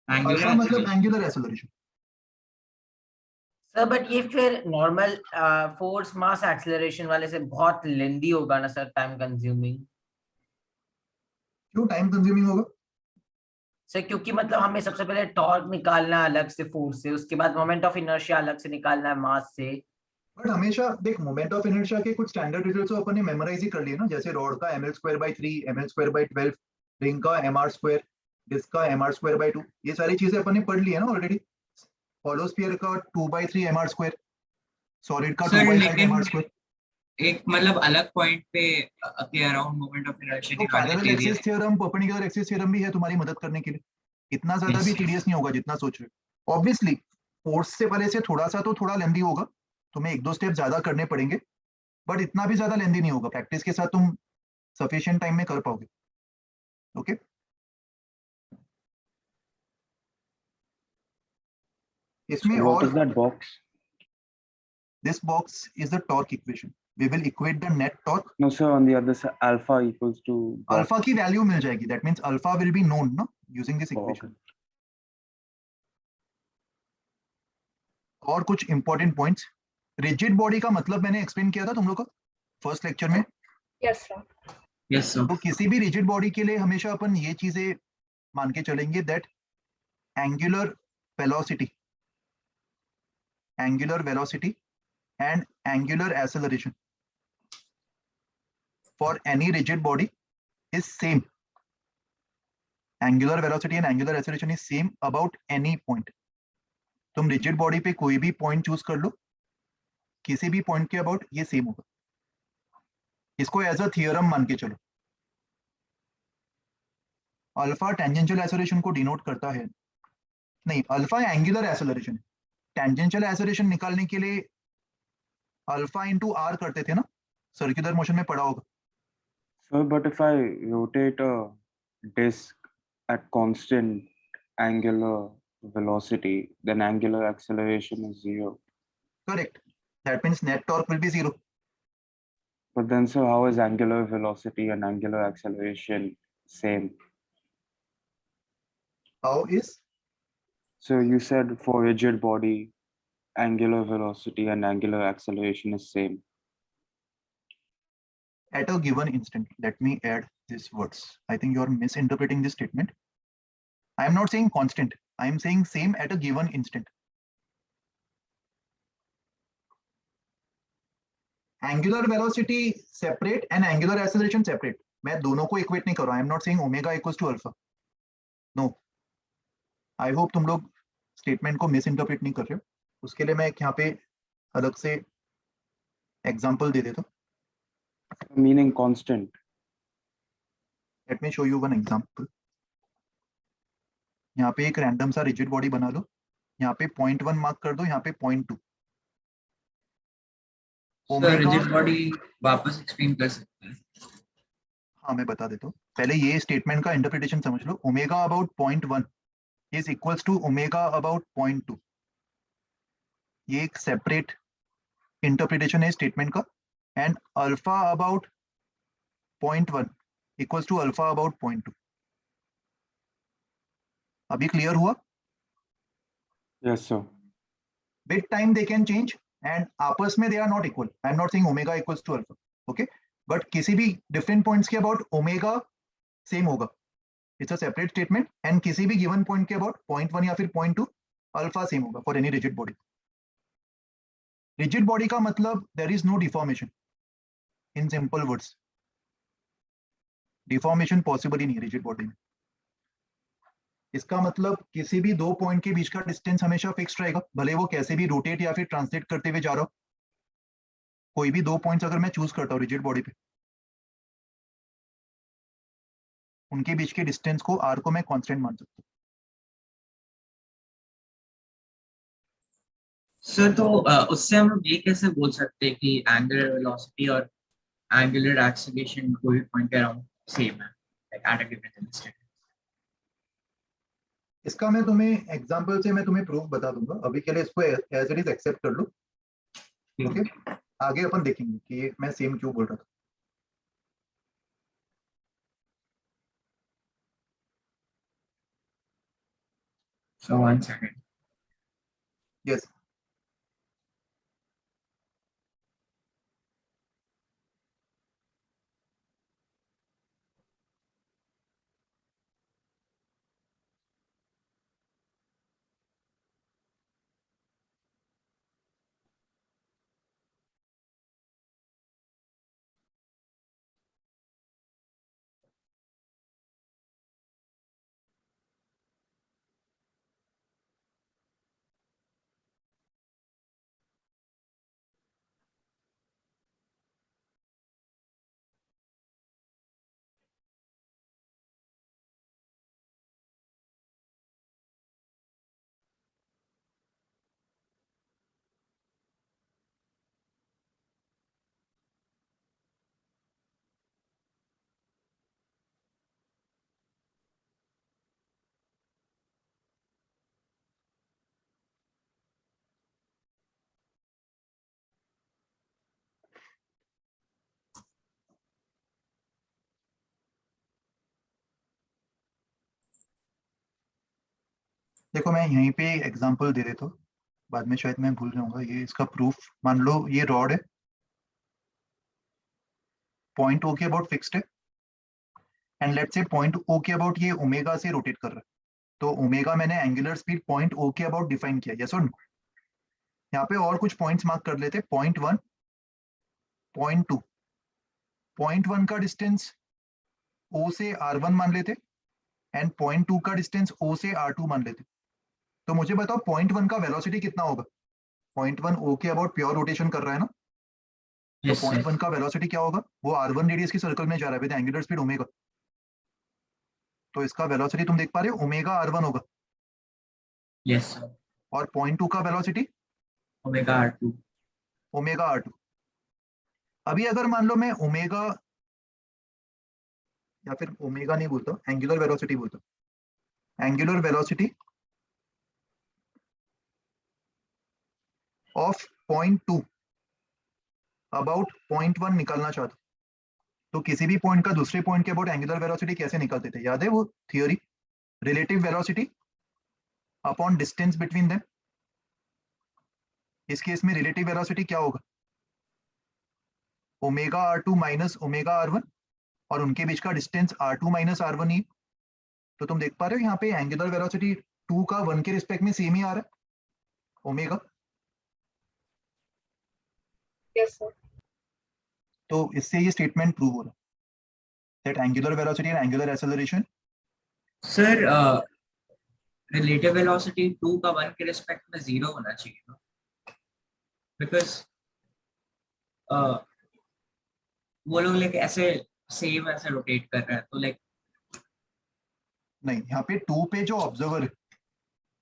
अल्फा मतलब एंगुलर एक्सेलरेशन। सर बट ये फिर नॉर्मल फोर्स मास एक्सेलरेशन वाले से बहुत लेंदी होगा ना सर, टाइम कंज्यूमिंग। क्यों टाइम कंज्यूमिंग होगा? सर क्योंकि मतलब हमें सबसे पहले टॉर्क निकालना है अलग से फोर्स से, उसके बाद मोमेंट ऑफ इनर्शिया अलग से निकालना है मास से। बट हमेशा देख, मोमेंट ऑफ इनर्शिया के कुछ स्टैंडर्ड रिजल्ट्स अपन ने मेमोराइज ही कर लिए ना, जैसे रॉड का ml²/3, ml²/12, रिंग का mr², डिस्क का mr²/2, ये सारी चीजें अपन ने पढ़ ली है ना ऑलरेडी। हॉलो स्फीयर का 2/3 mr², सॉलिड का सर 2/5 लेकिन mr²। एक मतलब अलग पॉइंट पे के अराउंड मोमेंट ऑफ इनर्शिया तो निकालना पैरेलल चाहिए। Axis theorem, perpendicular axis theorem भी है तुम्हारी मदद करने के लिए। इतना ज्यादा भी Yes. टीडियस नहीं होगा जितना सोच रहे हो। ऑब्वियसली फोर्स से पहले से थोड़ा सा तो थोड़ा लेंदी होगा, तुम्हें 1-2 स्टेप ज्यादा करने पड़ेंगे, बट इतना भी ज्यादा लेंदी नहीं होगा। प्रैक्टिस के साथ तुम सफिशिएंट टाइम में कर पाओगे। ओके, इसमें So what और is that box? this box is the torque equation. We will equate the net torque. No, sir, on the other side, alpha equals to box. Alpha की वैल्यू मिल जाएगी, that means alpha will be known ना using this Oh, equation. okay. और कुछ इंपॉर्टेंट पॉइंट्स। रिजिड बॉडी का मतलब मैंने एक्सप्लेन किया था तुम लोग को फर्स्ट लेक्चर में। Yes sir. Yes sir. तो किसी भी रिजिड बॉडी के लिए हमेशा अपन ये चीजें मान के चलेंगे, that angular velocity and angular acceleration for any rigid body is same. Angular velocity and angular acceleration is same about any point. तुम rigid body पे कोई भी point choose कर लो, किसी भी point के about ये same होगा। इसको as a theorem मान के चलो। अल्फा टेंजेंशियल एक्सेलरेशन को डिनोट करता है, नहीं alpha angular acceleration. Tangential acceleration निकालने के लिए अल्फा इंटू आर करते थे ना, सर्कुलर मोशन में पढ़ा होगा। Sir, but if I rotate a disk at constant angular velocity, then angular acceleration is 0. Correct. That means net torque will be 0. But then, sir, how is angular velocity and angular acceleration same? How is? So you said for rigid body, angular velocity and angular acceleration is same. At a given instant. Let me add these words. I think you are misinterpreting this statement. I am not saying constant. I am saying same at a given instant. Angular velocity separate and angular acceleration separate. मैं दोनों को equate नहीं कर रहा. I am not saying omega equals to alpha. No. I hope तुम लोग statement को misinterpret नहीं कर रहे हो. उसके लिए मैं यहाँ पे अलग से example दे देता हूँ. Meaning constant. Let me show you one example. यहाँ पे एक रैंडम सा रिजिड बॉडी बना लो, यहाँ पे 0.1 मार्क कर दो, यहाँ पे 0.2। सर रिजिड बॉडी वापस एक्सप्लेन कर सकते हैं? हाँ मैं बता देता हूँ, पहले ये स्टेटमेंट का इंटरप्रिटेशन समझ लो। Omega about 0.1 is equals to omega about 0.2। ये एक सेपरेट इंटरप्रिटेशन है स्टेटमेंट का। And alpha about 0.1 equals to alpha about 0.2। अभी क्लियर हुआ? Yes, sir. With time they can change and आपस में they are not equal. I am not saying omega equals to alpha. Okay? But किसी भी different points के about omega same होगा. It's a separate statement. And किसी भी given point के about 0.1 या फिर 0.2 alpha same होगा for any rigid body. Rigid body का मतलब there is no deformation. In simple words, deformation possible ही नहीं rigid body में. इसका मतलब किसी भी दो पॉइंट के बीच का डिस्टेंस हमेशा फिक्स्ड रहेगा, भले वो कैसे भी रोटेट या फिर ट्रांसलेट करते हुए जा रहा हो। कोई भी दो पॉइंट्स अगर मैं चूज करता हूँ रिजिड बॉडी पे, उनके बीच के डिस्टेंस को आर को मैं कांस्टेंट मान सकता हूँ। सर तो उससे हम लोग ये कैसे बोल सकते हैं कि एंगुलर वेलोसिटी और एंगुलर एक्सेलरेशन कोई पॉइंट अराउंड सेम है, like at a given instant? इसका मैं तुम्हें एग्जांपल से मैं तुम्हें प्रूफ बता दूंगा, अभी के लिए इसको एज इट इज एक्सेप्ट कर लो। ओके, आगे अपन देखेंगे कि ये मैं सेम क्यों बोल रहा था। So 1 second. यस, देखो मैं यहीं पे एग्जांपल दे देता हूँ, बाद में शायद मैं भूल जाऊंगा। ये इसका प्रूफ, मान लो ये रॉड है, पॉइंट ओ के अबाउट फिक्स्ड है, and let's say point O के अबाउट ये ओमेगा से रोटेट कर रहा है। तो ओमेगा मैंने एंगुलर स्पीड पॉइंट ओ के अबाउट डिफाइन किया, यस और नो? यहाँ पे और कुछ पॉइंट्स मार्क कर लेते, पॉइंट 1, पॉइंट 2। पॉइंट 1 का डिस्टेंस ओ से R1 मान लेते, एंड पॉइंट 2 का डिस्टेंस ओ से R2 मान लेते। तो मुझे बताओ पॉइंट 1 का वेलोसिटी कितना होगा? पॉइंट 1 ओ के अबाउट प्योर रोटेशन कर रहा है ना, तो Yes, पॉइंट sir. 1 का वेलोसिटी क्या होगा? वो R1 रेडियस की सर्कल में जा रहा है विद एंगुलर स्पीड ओमेगा, तो इसका वेलोसिटी तुम देख पा रहे हो ओमेगा R1 होगा। Yes, sir. और पॉइंट 2 का velocity Omega R2. Omega R2। अभी अगर मान लो मैं ओमेगा, या फिर ओमेगा नहीं बोलता, एंगुलर वेलोसिटी बोलता, angular velocity of point 2 about point 1 निकालना चाहता, तो किसी भी पॉइंट का दूसरे पॉइंट के अबाउट एंगुलर वेलोसिटी कैसे निकालते थे? याद है वो theory, relative velocity upon distance between them. इस केस में रिलेटिव वेलोसिटी क्या होगा? Omega R2 minus omega R1, और उनके बीच का डिस्टेंस R2 माइनस R1 ही। तो तुम देख पा रहे हो यहाँ पे एंगुलर वेलोसिटी 2 का 1 के रिस्पेक्ट में सेम ही आ रहा है, ओमेगा। Yes sir. तो इससे ये स्टेटमेंट प्रूव हो रहा है that angular velocity and angular acceleration. Sir, relative velocity 2 का 1 के रिस्पेक्ट में 0 होना चाहिए ना, बिकॉज वो लोग लाइक ऐसे सेम ऐसे रोटेट कर रहे हैं, तो लाइक नहीं, यहाँ पे 2 पे जो ऑब्जर्वर है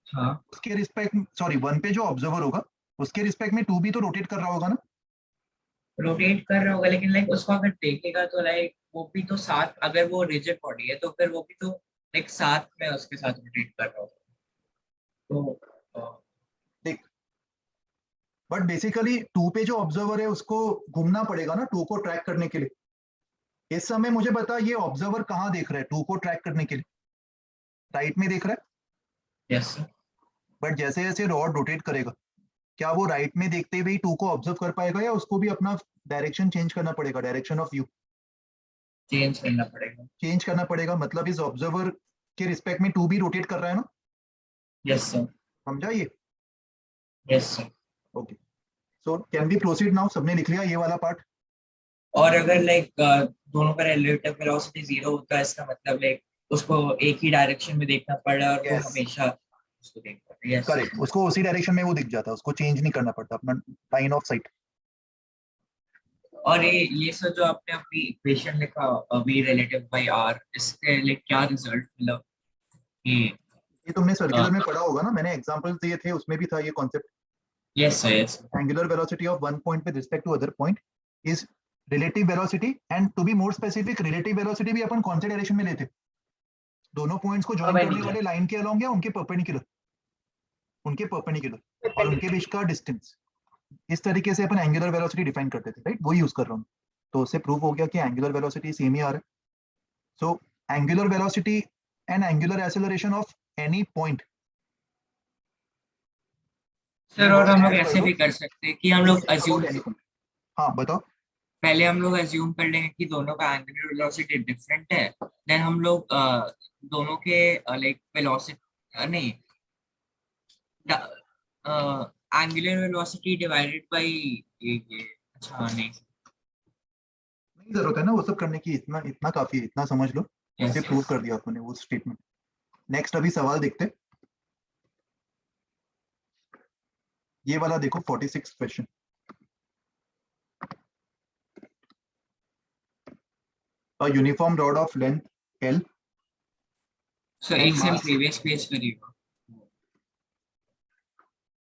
हाँ उसके रिस्पेक्ट, सॉरी 1 पे जो ऑब्जर्वर होगा उसके रिस्पेक्ट में 2 भी तो रोटेट कर रहा होगा ना। रोटेट कर रहा होगा, लेकिन लाइक उसको अगर देखेगा तो लाइक वो भी तो साथ, अगर वो रिजिड बॉडी है तो फिर वो भी तो लाइक साथ में उसके साथ रोटेट कर रहा होगा। तो देख, बट बेसिकली 2 पे जो ऑब्जर्वर है उसको घूमना पड़ेगा ना 2 को ट्रैक करने के लिए। इस समय मुझे बता, ये ऑब्जर्वर कहाँ देख रहा है 2 को ट्रैक करने के लिए? राइट में देख रहा है, यस सर, बट जैसे जैसे रॉड रोटेट करेगा, क्या वो राइट में देखते हुए 2 को ऑब्जर्व कर पाएगा, या उसको भी अपना डायरेक्शन चेंज करना पड़ेगा? डायरेक्शन ऑफ व्यू चेंज करना पड़ेगा। चेंज करना पड़ेगा, मतलब इस ऑब्जर्वर के रिस्पेक्ट में 2 भी रोटेट कर रहा है ना। यस सर, समझा ये? Yes sir. Okay, so can we proceed now? सबने लिख लिया ये वाला पार्ट? और अगर लाइक दोनों का रिलेटिव वेलोसिटी 0 होता है, इसका मतलब लाइक उसको एक ही डायरेक्शन में देखना पड़ रहा है और वो Yes. हमेशा उसको देखना पड़ रहा है। करेक्ट, उसको उसी डायरेक्शन में वो दिख जाता है, उसको चेंज नहीं करना पड़ता अपना लाइन ऑफ साइट। और ये सर जो आपने अपनी इक्वेशन लिखा v रिलेटिव बाय r, इसके लिए क्या रिजल्ट मिला? ये तुमने सर्कुलर में पढ़ा होगा ना, मैंने एग्जांपल्स दिए थे, उसमें भी था ये concept. Yes sir, yes. Angular velocity of one point with respect to other point is relative velocity, and to be more specific relative velocity भी अपन कौन से डायरेक्शन में लेते? दोनों पॉइंट्स को ज्वाइन करने वाले लाइन के अलोंग या उनके परपेंडिकुलर? उनके परपेंडिकुलर, और उनके बीच का डिस्टेंस। इस तरीके से अपन एंगुलर वेलोसिटी डिफाइन करते थे, राइट? वो यूज कर रहा हूँ, तो उससे प्रूव हो गया कि एंगुलर वेलोसिटी सेम ही आ रहा है। So angular velocity and angular acceleration of any point. Sir और हम लोग ऐसे भी कर सकते हैं कि हम लोग अज्यूम, हाँ बताओ। पहले हम लोग अज्यूम कर लेंगे कि दोनों का एंगुलर वेलोसिटी डिफरेंट है, देन हम लोग दोनों के लाइक वेलोसिटी नहीं, एंगुलर वेलोसिटी डिवाइडेड बाय ये, अच्छा नहीं जरूरत है ना वो सब करने की, इतना इतना काफी है, इतना समझ लो, इससे yes, प्रूव yes. कर दिया आपने वो स्टेटमेंट। नेक्स्ट अभी सवाल देखते, ये वाला देखो 46 question. A uniform rod of length L So and एक सेम mass, प्रीवियस पेज करिएगा।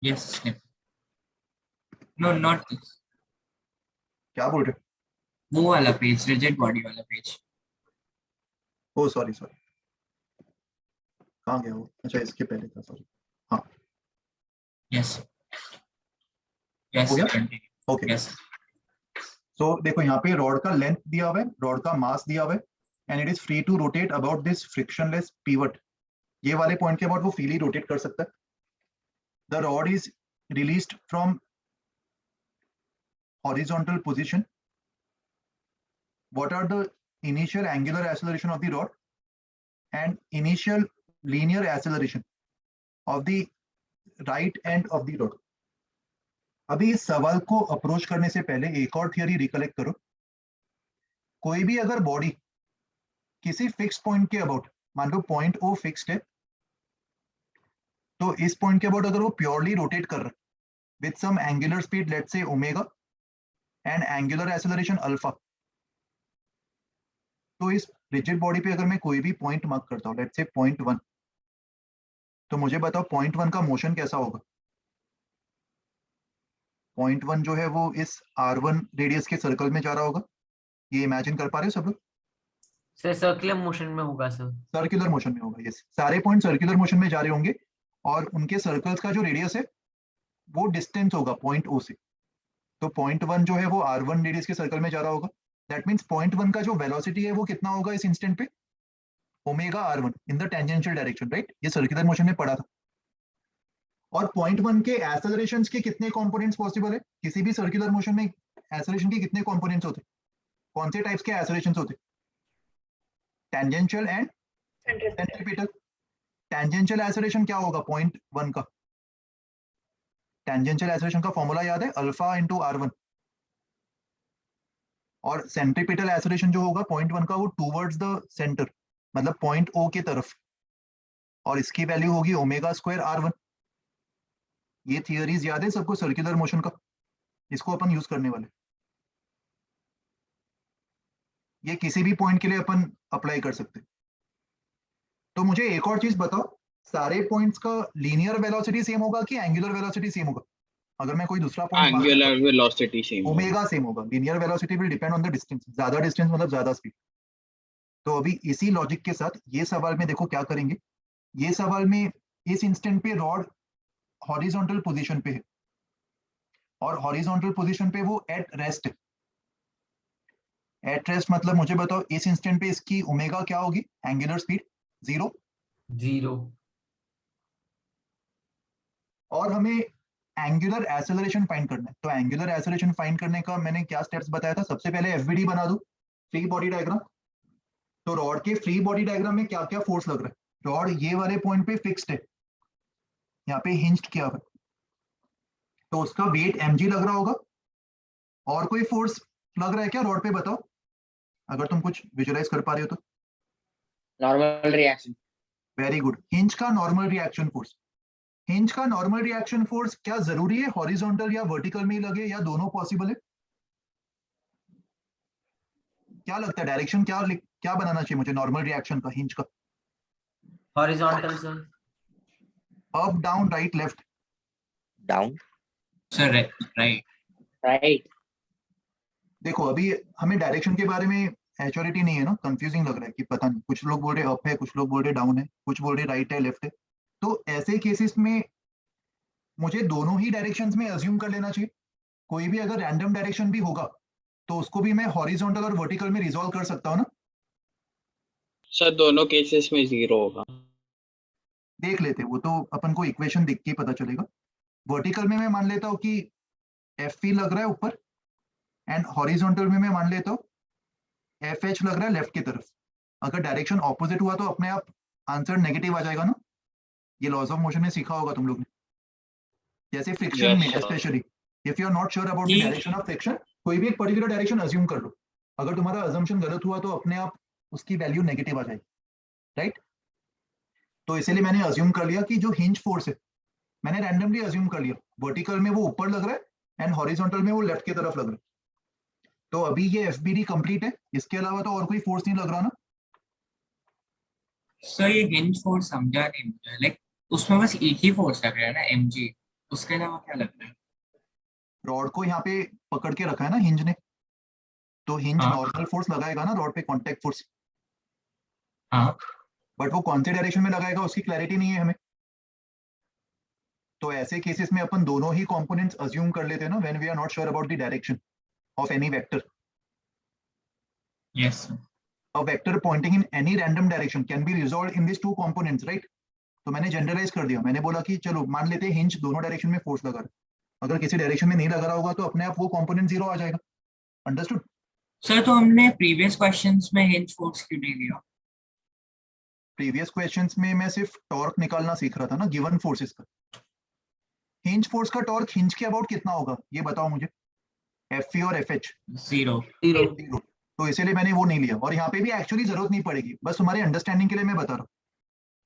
यस, नो नॉट दिस, क्या बोल रहे वो वाला पेज, रिजिड बॉडी वाला पेज। हो? सॉरी सॉरी, कहाँ गया वो? अच्छा इसके पहले था, सॉरी। हाँ यस यस, हो गया? कंटिन्यू। ओके, यस सो देखो यहाँ पे रॉड का लेंथ दिया हुआ है, रॉड का मास दिया हुआ है, and it is free to rotate about this frictionless pivot. ये वाले पॉइंट के अबाउट वो फ्रीली रोटेट कर सकता है। The rod is released from horizontal position. What are the initial angular acceleration of the rod and initial linear acceleration of the right end of the rod? अभी इस सवाल को अप्रोच करने से पहले एक और थियरी रिकलेक्ट करो। कोई भी अगर बॉडी किसी फिक्स पॉइंट के अबाउट, मान लो पॉइंट ओ फिक्स्ड है, तो इस पॉइंट के अबाउट अगर वो प्योरली रोटेट कर रहा है with some angular speed, let's say omega, and angular acceleration alpha, तो इस रिजिड बॉडी पे अगर मैं कोई भी पॉइंट मार्क करता हूँ, लेट्स से पॉइंट 1, तो मुझे बताओ पॉइंट 1 का मोशन कैसा होगा? पॉइंट 1 जो है वो इस R1 रेडियस के सर्कल में जा रहा होगा। ये इमेजिन कर पा रहे हो सब लोग? सर सर्कुलर मोशन में होगा सर। सर्कुलर मोशन में होगा, यस। सारे पॉइंट सर्कुलर मोशन में जा रहे होंगे और उनके सर्कल्स का जो रेडियस है वो डिस्टेंस होगा पॉइंट O से। तो पॉइंट 1 जो है वो R1 रेडियस के सर्कल में जा रहा होगा। दैट मीन्स पॉइंट 1 का जो वेलोसिटी है वो कितना होगा इस इंस्टेंट पे? Omega R1 in the tangential direction, right? ये सर्कुलर मोशन में पढ़ा था। और पॉइंट 1 के एक्सेलरेशंस के कितने कंपोनेंट्स पॉसिबल है? किसी भी सर्कुलर मोशन में एक्सेलरेशन के कितने कंपोनेंट्स होते? कौन से टाइप्स के एक्सेलरेशंस होते? Tangential and centripetal. Tangential acceleration क्या होगा पॉइंट 1 का? टेंजेंशियल एक्सेलरेशन का फॉर्मूला याद है? Alpha into R1। और सेंट्रीपिटल एक्सेलरेशन जो होगा पॉइंट 1 का, वो टूवर्ड्स द सेंटर, मतलब पॉइंट O के तरफ, और इसकी वैल्यू होगी ओमेगा स्क्वायर R1। ये थियरीज याद है सबको सर्कुलर मोशन का? इसको अपन यूज करने वाले, ये किसी भी पॉइंट के लिए अपन अप्लाई कर सकते। तो मुझे एक और चीज बताओ, सारे पॉइंट्स का लीनियर वेलोसिटी सेम होगा कि एंगुलर वेलोसिटी सेम होगा? अगर मैं कोई दूसरा point Angular velocity same. Omega same होगा। Linear velocity will depend on the distance, ज्यादा डिस्टेंस मतलब ज्यादा स्पीड। तो अभी इसी लॉजिक के साथ ये सवाल में देखो क्या करेंगे। ये सवाल में इस इंस्टेंट पे रॉड हॉरिजॉन्टल पोजीशन पे है, और हॉरिजॉन्टल पोजीशन पे वो एट रेस्ट है। एट रेस्ट मतलब मुझे बताओ इस इंस्टेंट पे इसकी ओमेगा क्या होगी? Angular speed 0। 0। और हमें एंगुलर एक्सेलरेशन फाइंड करना है। तो एंगुलर एक्सेलरेशन फाइंड करने का मैंने क्या स्टेप्स बताया था? सबसे पहले एफबीडी बना दो, फ्री बॉडी डायग्राम। तो रॉड के फ्री बॉडी डायग्राम में क्या क्या फोर्स लग रहा है? रॉड ये वाले पॉइंट पे फिक्स्ड है, यहाँ पे हिंज्ड किया हुआ, तो उसका वेट mg लग रहा होगा। और कोई फोर्स लग रहा है क्या रॉड पे? बताओ, अगर तुम कुछ विजुअलाइज कर पा रहे हो तो। Normal reaction. Very good. Hinge का नॉर्मल रिएक्शन फोर्स, हिंज का नॉर्मल रिएक्शन फोर्स क्या जरूरी है हॉरिजॉन्टल या वर्टिकल में ही लगे या दोनों पॉसिबल है? क्या लगता है डायरेक्शन क्या बनाना चाहिए मुझे नॉर्मल रिएक्शन का हिंज का? Horizontal sir. Up down right left? Down sir right. Right. देखो अभी हमें डायरेक्शन के बारे में एच्योरिटी नहीं है ना, कंफ्यूजिंग लग रहा है कि पता नहीं, कुछ लोग बोल रहे अप है, कुछ लोग बोल रहे डाउन है, कुछ बोल रहे राइट है लेफ्ट है। तो ऐसे केसेस में मुझे दोनों ही डायरेक्शंस में अज्यूम कर लेना चाहिए। कोई भी अगर रैंडम डायरेक्शन भी होगा तो उसको भी मैं हॉरिजॉन्टल और वर्टिकल में रिजॉल्व कर सकता हूँ ना? सर दोनों केसेस में 0 होगा। देख लेते, वो तो अपन को इक्वेशन देख के पता चलेगा। वर्टिकल में मैं मान लेता हूँ कि एफ लग रहा है ऊपर, एंड हॉरिजॉन्टल में मैं मान लेता हूँ एफ एच लग रहा है लेफ्ट की तरफ। अगर डायरेक्शन ऑपोजिट हुआ तो अपने आप आंसर नेगेटिव आ जाएगा ना? ये लॉज ऑफ मोशन में सीखा होगा तुम लोग ने, जैसे फ्रिक्शन Yes, में sir. Specially if you are not sure about the ठीक। डायरेक्शन ऑफ फ्रिक्शन, कोई भी एक पर्टिकुलर डायरेक्शन अज्यूम कर लो। अगर तुम्हारा अजम्पशन गलत हुआ तो अपने आप उसकी वैल्यू नेगेटिव आ जाएगी, राइट? तो इसीलिए मैंने अज्यूम कर लिया कि जो हिंज फोर्स है मैंने रैंडमली अज्यूम कर लिया वर्टिकल में वो ऊपर लग रहा है एंड हॉरिजॉन्टल में वो लेफ्ट की तरफ लग रहा है। तो अभी ये एफबीडी कंप्लीट है, इसके अलावा तो और कोई फोर्स नहीं लग रहा ना? सर ये हिंज फोर्स समझा नहीं मुझे, लाइक उसमें बस एक ही फोर्स लग रहा है ना mg, उसके अलावा क्या लग रहा है? रॉड को यहाँ पे पकड़ के रखा है ना हिंज ने, तो हिंज हाँ। नॉर्मल फोर्स लगाएगा ना रॉड पे, कांटेक्ट फोर्स। हाँ बट वो कौन से डायरेक्शन में लगाएगा उसकी क्लैरिटी नहीं है हमें। तो ऐसे केसेस में अपन दोनों ही कंपोनेंट्स अज्यूम कर लेते हैं ना when we are not sure about the direction of any vector. Yes A vector pointing in any random direction can be resolved in these two components, right? तो मैंने जनरलाइज कर दिया, मैंने बोला कि चलो मान लेते हैं हिंज दोनों डायरेक्शन में फोर्स लगा रहा है। अगर किसी डायरेक्शन में नहीं लगा रहा होगा तो अपने आप वो कंपोनेंट 0 आ जाएगा। अंडरस्टूड? सर, तो हमने प्रीवियस क्वेश्चंस में हिंज फोर्स क्यों नहीं लिया? प्रीवियस क्वेश्चंस में मैं सिर्फ टॉर्क निकालना सीख रहा था ना गिवन फोर्सेस का। हिंज फोर्स का टॉर्क हिंज के अबाउट कितना होगा ये बताओ मुझे, एफ और एफ एच? 0। 0। तो इसीलिए मैंने वो नहीं लिया, और यहाँ पे भी एक्चुअली जरूरत नहीं पड़ेगी, बस तुम्हारे अंडरस्टैंडिंग के लिए मैं बता रहा हूँ।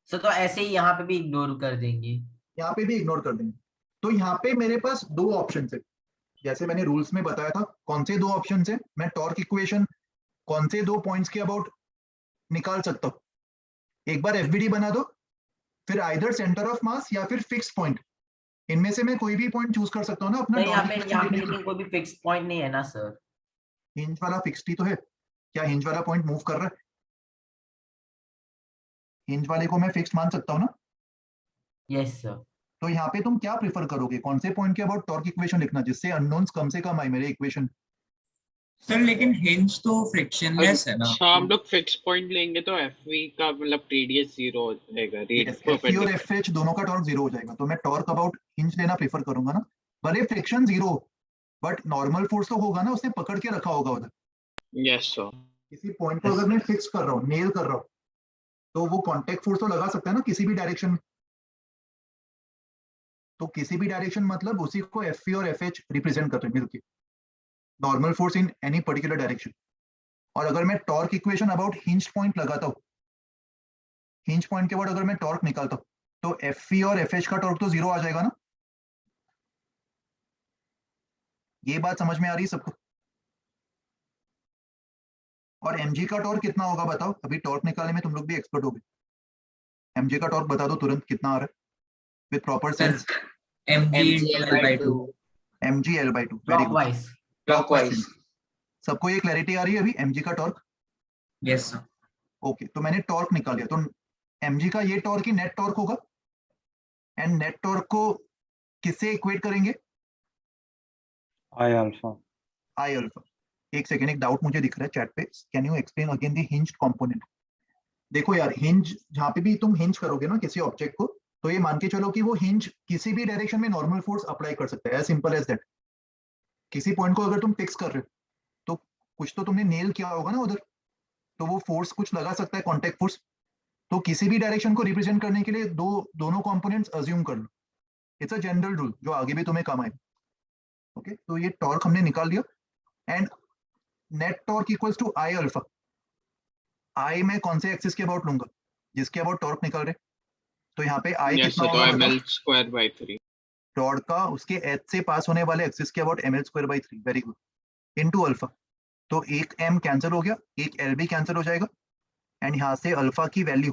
सर तो ऐसे ही यहाँ पे भी इग्नोर कर देंगे। यहाँ पे भी इग्नोर कर देंगे। तो यहाँ पे मेरे पास दो ऑप्शन है, जैसे मैंने रूल्स में बताया था। कौन से दो ऑप्शन है? मैं टॉर्क इक्वेशन कौन से दो पॉइंट्स के अबाउट निकाल सकता हूँ? एक बार एफबीडी बना दो, फिर आइदर सेंटर ऑफ मास या फिर फिक्स पॉइंट, इनमें से मैं कोई भी पॉइंट चूज कर सकता हूँ ना अपना नहीं, यहाँ टॉर्क पे इक्वेशन लेने लेकिन कोई भी फिक्स पॉइंट नहीं है ना सर। हिंज वाला फिक्स्ड ही तो है। क्या हिंज वाला पॉइंट मूव कर रहा है? हिंज वाले को मैं फिक्स मान सकता हूँ ना? Yes sir. तो यहाँ पे तुम क्या प्रेफर करोगे, कौन से पॉइंट के अबाउट टॉर्क इक्वेशन लिखना जिससे अननोन्स कम से कम आए मेरे इक्वेशन? सर लेकिन हिंज तो फ्रिक्शनलेस है ना। अच्छा, हम लोग फिक्स पॉइंट लेंगे तो एफवी का मतलब रेडियस 0 हो जाएगा। एफ और एफ एच दोनों का टॉर्क 0 हो जाएगा, तो मैं टॉर्क अबाउट हिंज लेना प्रेफर करूंगा ना। भले फ्रिक्शन 0 बट नॉर्मल फोर्स तो होगा ना, उसने पकड़ के रखा होगा उधर। Yes sir. किसी पॉइंट को अगर मैं फिक्स कर रहा हूँ, नेल कर रहा हूँ, तो वो कांटेक्ट फोर्स तो लगा सकता है ना किसी भी डायरेक्शन में। तो किसी भी डायरेक्शन मतलब उसी को एफ और एफ एच रिप्रेजेंट कर रहे हैं मिलके, normal force in any particular direction. और अगर मैं torque equation about hinge point लगाता हूँ, हिंज पॉइंट के बाद अगर मैं टॉर्क निकालता हूँ, तो एफ और एफ एच का टॉर्क तो 0 आ जाएगा ना। ये बात समझ में आ रही है सबको? और एमजी का टॉर्क कितना होगा बताओ? अभी टॉर्क निकालने में तुम लोग भी एक्सपर्ट हो गए। एमजी का टॉर्क बता दो तुरंत कितना आ रहा है with proper sense? mg mg/2 mg L/2। Very good. Clockwise. Clockwise. सबको ये क्लैरिटी आ रही है अभी एमजी का टॉर्क? Yes sir. ओके, तो मैंने टॉर्क निकाल लिया, तो एमजी का ये टॉर्क ही नेट टॉर्क होगा। एंड नेट टॉर्क को किससे इक्वेट करेंगे? I alpha. I alpha. एक सेकेंड, एक डाउट मुझे दिख रहा है चैट पे, can you explain again the hinge component? देखो यार, हिंज जहां पे भी तुम हिंज करोगे ना किसी ऑब्जेक्ट को, तो ये मान के चलो कि वो हिंज किसी भी डायरेक्शन में नॉर्मल फोर्स अप्लाई कर सकता है, एज सिंपल एज दैट। किसी पॉइंट को अगर तुम फिक्स कर रहे हो तो कुछ तो तुमने नेल किया होगा ना उधर, तो वो फोर्स कुछ लगा सकता है, कांटेक्ट फोर्स। तो किसी भी डायरेक्शन को रिप्रेजेंट करने के लिए दोनों कंपोनेंट्स अज्यूम कर लो। इट्स अ जनरल रूल जो आगे भी तुम्हें काम आएगा। ओके, तो ये टॉर्क हमने निकाल लिया, and net torque equals to I alpha. I मैं कौन से एक्सिस के अबाउट लूंगा, जिसके अबाउट टॉर्क निकल रहे, तो यहाँ पे आई यस कितना सर, तो होगा बताओ, ml²/3 रॉड का उसके एच से पास होने वाले एक्सिस के about ml²/3, very good, into alpha. तो एक m कैंसिल हो गया, एक l भी कैंसिल हो जाएगा, एंड यहाँ से अल्फा की वैल्यू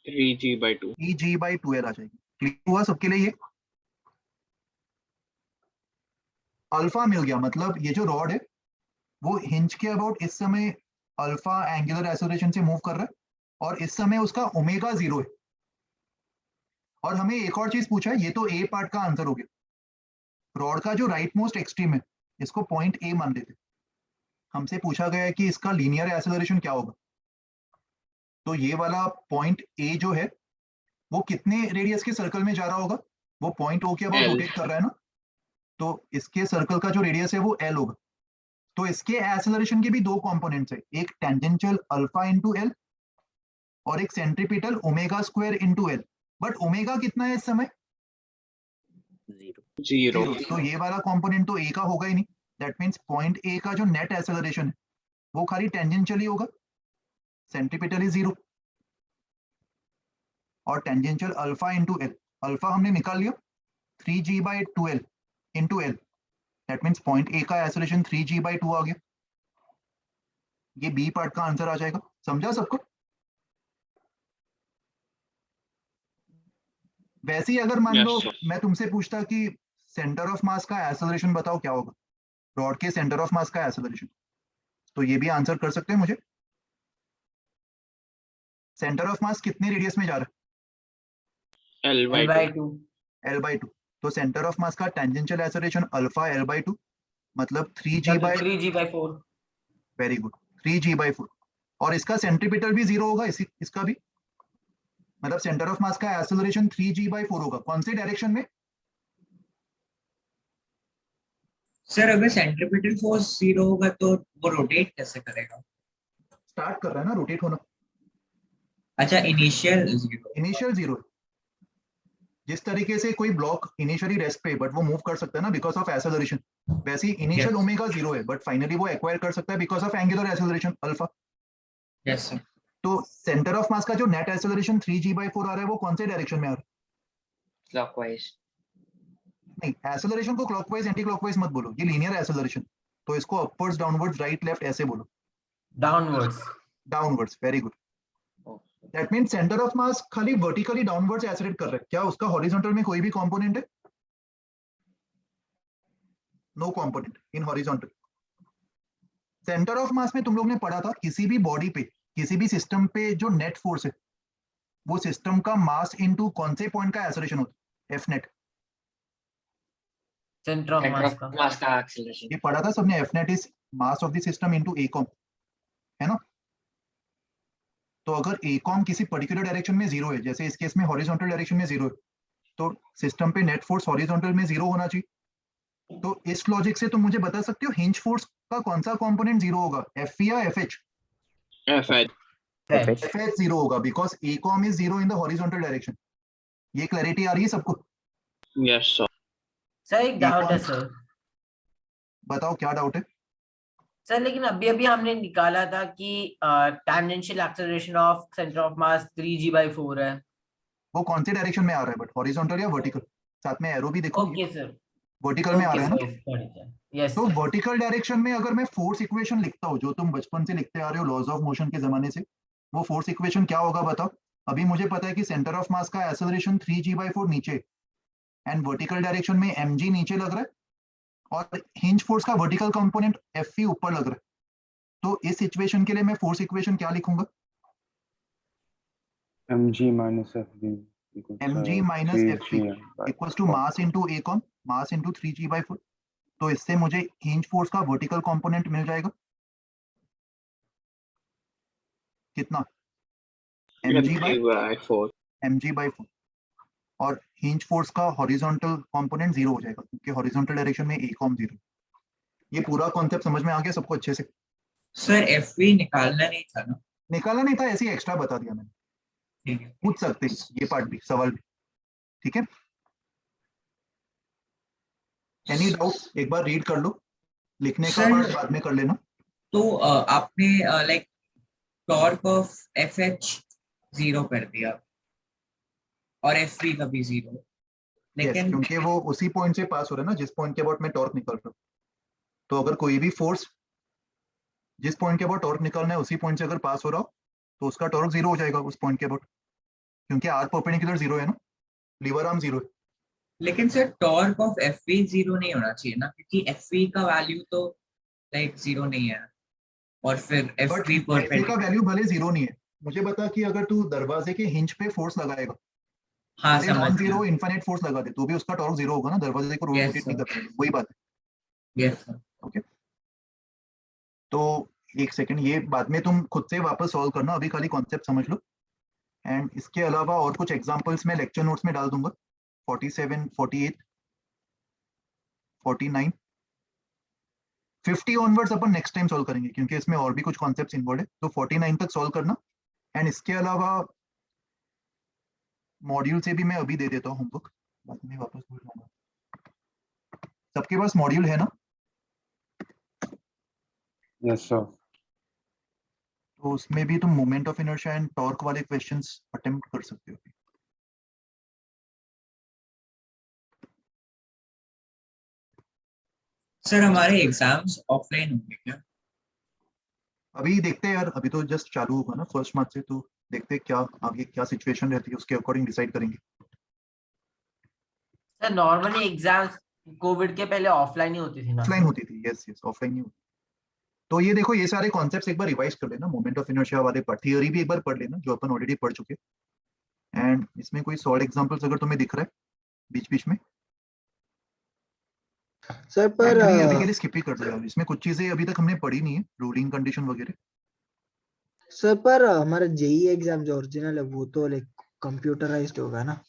3g/2। 3g/2l आ जाएगी। क्लियर हुआ सबके लिए? ये अल्फा मिल गया, मतलब ये जो रॉड है वो हिंज के अबाउट इस समय अल्फा एंगुलर एक्सेलरेशन से मूव कर रहा है, और इस समय उसका ओमेगा 0 है। और हमें एक और चीज पूछा है, ये तो ए पार्ट का आंसर हो गया। रॉड का जो राइट मोस्ट एक्सट्रीम है, इसको पॉइंट ए मान लेते। हमसे पूछा गया है कि इसका लीनियर एक्सेलरेशन क्या होगा, तो ये वाला पॉइंट ए जो है वो कितने रेडियस के सर्कल में जा रहा होगा, वो पॉइंट ओ के अबाउट L। रोटेट कर रहा है ना, तो इसके सर्कल का जो रेडियस है वो एल होगा। तो इसके एक्सेलरेशन के भी दो कंपोनेंट्स है, एक टेंजेंशियल अल्फा इंटू एल और एक centripetal omega square into L. But omega कितना है इस समय? 0। तो ये वाला कंपोनेंट तो ए का होगा ही नहीं, दैट मींस पॉइंट ए का जो नेट एक्सेलरेशन है वो खाली टेंजेंशियल ही होगा, सेंट्रीपिटल इज 0, और tangential alpha into L, alpha हमने निकाल लिया 3g/2l into L, that means point A का एक्सेलरेशन 3g/2 आ गया। ये बी पार्ट का आंसर आ जाएगा। समझा सबको? वैसे ही अगर मान Yes, लो sir। मैं तुमसे पूछता कि सेंटर ऑफ मास का एक्सेलरेशन बताओ क्या होगा, रॉड के सेंटर ऑफ मास का एक्सेलरेशन, तो ये भी आंसर कर सकते हैं मुझे। सेंटर ऑफ मास कितने रेडियस में जा रहा L/2। L/2। है? l/2। तो सेंटर ऑफ मास का टेंजेंशियल एक्सेलरेशन अल्फा l/2, मतलब 3g/, 3g/4। Very good, 3g/4। और इसका सेंट्रीपिटल भी 0 होगा, इसका भी, मतलब सेंटर ऑफ मास का एक्सेलरेशन 3g/4 होगा। कौन से डायरेक्शन में? सर अगर सेंट्रीपिटल फोर्स 0 होगा तो वो रोटेट कैसे करेगा? स्टार्ट कर रहा है ना रोटेट होना, अच्छा, इनिशियल 0। इनिशियल 0। जिस तरीके से कोई ब्लॉक इनिशियली रेस्ट पे बट वो मूव कर सकता है ना बिकॉज ऑफ एक्सेलरेशन, वैसे ही इनिशियल Yes। ओमेगा 0 है बट फाइनली वो एक्वायर कर सकता है because of angular acceleration alpha. Yes sir. तो सेंटर ऑफ मास का जो नेट एक्सेलरेशन 3g/4 आ रहा है वो कौन से डायरेक्शन में आ रहा है? क्लॉकवाइज। नहीं, एक्सेलरेशन को क्लॉकवाइज एंटी क्लॉकवाइज मत बोलो, ये लीनियर एक्सेलरेशन, तो इसको अपवर्ड्स डाउनवर्ड्स राइट लेफ्ट ऐसे बोलो। Downwards. Downwards, very good. That means centre of मास खाली वर्टिकली डाउनवर्ड्स एक्सेलरेट कर रहा है, क्या उसका हॉरिजॉन्टल में कोई भी कंपोनेंट है? No component in horizontal. Centre of mass में तुम लोग ने पढ़ा था किसी भी बॉडी पे, किसी भी सिस्टम पे जो नेट फोर्स है वो सिस्टम का मास इनटू कौन से पॉइंट का एक्सेलरेशन होता है? F net. Centre of centre mass of का। मास का एक्सेलरेशन। ये पढ़ा था सबने, F net is mass of the system into A com, है ना? तो अगर ए कॉम किसी पर्टिकुलर डायरेक्शन में 0 है, जैसे इस केस में हॉरिजॉन्टल डायरेक्शन में 0 है, तो सिस्टम पे नेट फोर्स हॉरिजॉन्टल में 0 होना चाहिए। तो इस लॉजिक से तुम मुझे बता सकते हो हिंज फोर्स का कौन सा कंपोनेंट 0 होगा, एफ या F H? FH। F H 0 होगा because A com is 0 in the horizontal direction. ये क्लैरिटी आ रही है सबको? Yes, sir। सर एक डाउट है सर। बताओ क्या डाउट है? सर लेकिन अभी अभी हमने निकाला था कि tangential acceleration of centre of mass 3g/4 है। वो कौन से डायरेक्शन में आ रहा है बट, हॉरिजॉन्टल या वर्टिकल? साथ में एरो भी देखो, ओके सर। वर्टिकल में आ ओके रहा है ना? सर। यस तो सर। वर्टिकल डायरेक्शन में अगर मैं फोर्स इक्वेशन लिखता हूँ जो तुम बचपन से लिखते आ रहे हो लॉज ऑफ मोशन के जमाने से, वो फोर्स इक्वेशन क्या होगा बताओ? अभी मुझे पता है कि सेंटर ऑफ मास का एक्सेलरेशन 3g/4 नीचे एंड वर्टिकल डायरेक्शन में mg नीचे लग रहा है और हिंज फोर्स का वर्टिकल कंपोनेंट Fv ऊपर लग रहा है। तो इस सिचुएशन के लिए मैं फोर्स इक्वेशन क्या लिखूंगा? mg minus fv equals mg minus Fv equals to mass into A COM, mass into 3g/4। तो इससे मुझे हिंज फोर्स का वर्टिकल कंपोनेंट मिल जाएगा कितना? mg/4। mg/4। और हिंज फोर्स का हॉरिजॉन्टल कंपोनेंट 0 हो जाएगा क्योंकि हॉरिजॉन्टल डायरेक्शन में ए कॉम 0। ये पूरा कॉन्सेप्ट समझ में आ गया सबको अच्छे से? सर एफवी निकालना नहीं था ना? निकाला नहीं था, ऐसे ही एक्स्ट्रा बता दिया मैंने। ठीक है। पूछ सकते हैं ये पार्ट भी, सवाल भी, ठीक है? एनी डाउट एक बार रीड कर लो, लिखने का सर, पार्ट बाद में कर लेना। तो आपने लाइक टॉर्क ऑफ FH 0 कर दिया और FV का भी 0, Yes, लेकिन क्योंकि वो उसी पॉइंट से पास हो रहा है ना जिस पॉइंट के अबाउट में टॉर्क निकल रहा हूँ। तो अगर कोई भी फोर्स जिस पॉइंट के अबाउट टॉर्क निकलना है उसी पॉइंट से अगर पास हो रहा हो तो उसका टॉर्क 0 हो जाएगा उस पॉइंट के अबाउट, क्योंकि आर परपेंडिकुलर 0 है ना, लीवर आर्म 0 है। लेकिन सर टॉर्क ऑफ FV 0 नहीं होना चाहिए ना, क्योंकि FV का वैल्यू तो लाइक 0 नहीं है और फिर बट FV एफए का परपेंडिकुलर। वैल्यू भले 0 नहीं है, मुझे बता कि अगर तू दरवाजे के हिंज पे फोर्स लगाएगा, हाँ भले समझ नॉन गया। जीरो इनफाइनाइट फोर्स लगा दे तो भी उसका टॉर्क 0 होगा ना, दरवाजे को Yes, रोटेट नहीं sir. कर पाएगा, वही बात है। Yes sir. ओके, तो एक सेकंड, ये बाद में तुम खुद से वापस सॉल्व करना, अभी खाली कॉन्सेप्ट समझ लो। एंड इसके अलावा और कुछ एग्जांपल्स मैं लेक्चर नोट्स में डाल दूंगा, 47, 48, 49, 50 ऑनवर्ड्स अपन नेक्स्ट टाइम सॉल्व करेंगे क्योंकि इसमें और भी कुछ कॉन्सेप्ट्स इन्वॉल्व है, तो 49 तक सॉल्व करना। एंड इसके अलावा मॉड्यूल से भी मैं अभी दे देता हूँ होमवर्क, बाद में वापस भूल जाऊंगा। सबके पास मॉड्यूल है ना? Yes, sir. तो उसमें भी तुम moment of inertia and torque वाले क्वेश्चंस अटेम्प्ट कर सकते हो। सर हमारे एग्जाम्स ऑफलाइन होंगे क्या? अभी देखते हैं यार, अभी तो जस्ट चालू होगा ना फर्स्ट मार्च से, तो देखते हैं क्या आगे क्या सिचुएशन रहती है, उसके अकॉर्डिंग डिसाइड करेंगे। सर नॉर्मली एग्जाम्स कोविड के पहले ऑफलाइन ही होती थी ना ऑफलाइन सर? होती थी, यस यस ऑफलाइन ही होती। तो ये देखो, ये सारे कॉन्सेप्ट्स एक बार रिवाइज कर लेना, मोमेंट ऑफ इनर्शिया वाले पार्ट, थियरी भी एक बार पढ़ लेना जो अपन ऑलरेडी पढ़ चुके। एंड इसमें कोई सॉल्व एग्जांपल्स अगर तुम्हें दिख रहा है बीच बीच में, सर पर अभी अभी के लिए स्किप ही कर दो यार, इसमें कुछ चीजें अभी तक हमने पढ़ी नहीं है, रूलिंग कंडीशन वगैरह। सर पर हमारा जेई एग्जाम जो ओरिजिनल है वो तो लाइक कंप्यूटराइज्ड होगा ना?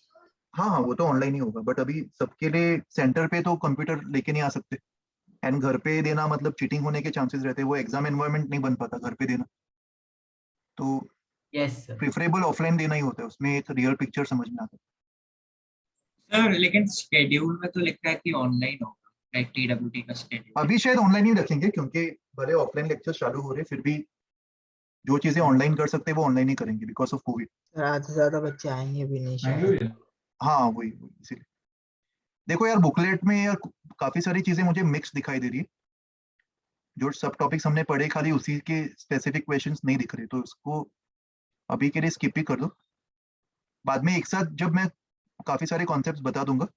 हाँ हाँ, वो तो ऑनलाइन ही होगा, बट अभी सबके लिए सेंटर पे तो कंप्यूटर लेके नहीं आ सकते, एंड घर पे देना मतलब चीटिंग होने के चांसेस रहते हैं, वो एग्जाम एनवायरनमेंट नहीं बन पाता घर पे देना, तो यस सर। प्रेफरेबल ऑफलाइन देना ही होता है, उसमें एक रियल पिक्चर समझ में आता सर लेकिन शेड्यूल में तो लिखा है कि ऑनलाइन होगा, लाइक TWT का है। शेड्यूल। अभी शायद ऑनलाइन ही रखेंगे क्योंकि भले ऑफलाइन लेक्चर चालू हो रहे, फिर भी जो चीजें ऑनलाइन कर सकते हैं वो ऑनलाइन ही करेंगे बिकॉज ऑफ कोविड। सर आधे से ज्यादा बच्चे आएंगे भी नहीं शायद। हाँ वही वही, इसीलिए देखो यार बुकलेट में यार काफी सारी चीजें मुझे मिक्स दिखाई दे रही है, जो सब टॉपिक्स हमने पढ़े खाली उसी के स्पेसिफिक क्वेश्चंस नहीं दिख रहे, तो उसको अभी के लिए स्किप ही कर दो, बाद में एक साथ जब मैं काफी सारे कॉन्सेप्ट्स बता दूंगा।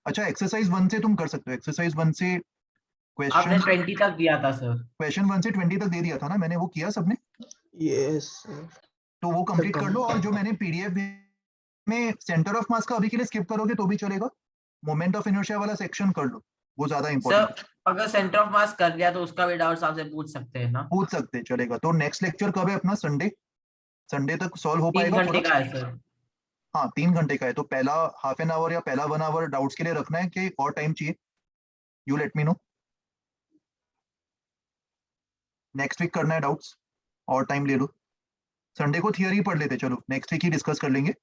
अच्छा, एक्सरसाइज 1 से तुम कर सकते हो, एक्सरसाइज 1 से आपने क्वेश्चन 20 तक दिया था सर। क्वेश्चन 1 से 20 तक दे दिया था ना मैंने, वो किया सबने? यस तो वो कंप्लीट कर लो, और जो मैंने पीडीएफ में सेंटर ऑफ मास का अभी के लिए स्किप करोगे तो भी चलेगा, मोमेंट ऑफ इनर्शिया वाला सेक्शन कर लो, वो ज्यादा इंपॉर्टेंट सर अगर सेंटर ऑफ मास कर लिया तो उसका भी डाउट्स आपसे पूछ सकते हैं ना? पूछ सकते हैं, चलेगा। तो नेक्स्ट लेक्चर कब है अपना? संडे, संडे तक सॉल्व हो 3 पाएगा घंटे पूरा? का है सर। हाँ 3 घंटे का है, तो पहला हाफ एन आवर या पहला 1 आवर डाउट्स के लिए रखना है कि और टाइम चाहिए, you let me know. Next week करना है डाउट्स, और टाइम ले लो। संडे को थियरी पढ़ लेते, चलो नेक्स्ट वीक ही डिस्कस कर लेंगे,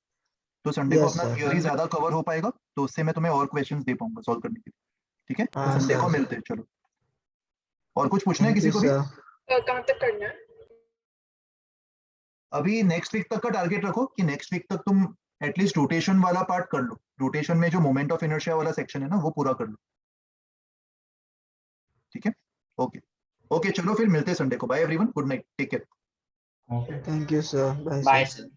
तो संडे को यस अपना सर। थियरी ज्यादा कवर हो पाएगा, तो उससे मैं तुम्हें और क्वेश्चंस दे पाऊंगा सॉल्व करने के लिए, ठीक है? तो हाँ संडे को सर। मिलते हैं, चलो। और कुछ पूछना है थैंक किसी यू को भी? सर। कहाँ तक करना है? अभी नेक्स्ट वीक तक का टारगेट रखो कि नेक्स्ट वीक तक तुम एटलीस्ट रोटेशन वाला पार्ट कर लो, रोटेशन में जो मोमेंट ऑफ इनर्शिया वाला सेक्शन है ना वो पूरा कर लो, ठीक है? ओके ओके, चलो फिर मिलते हैं संडे को। Bye everyone, good night, take care. Thank you sir. Bye bye sir. Sir.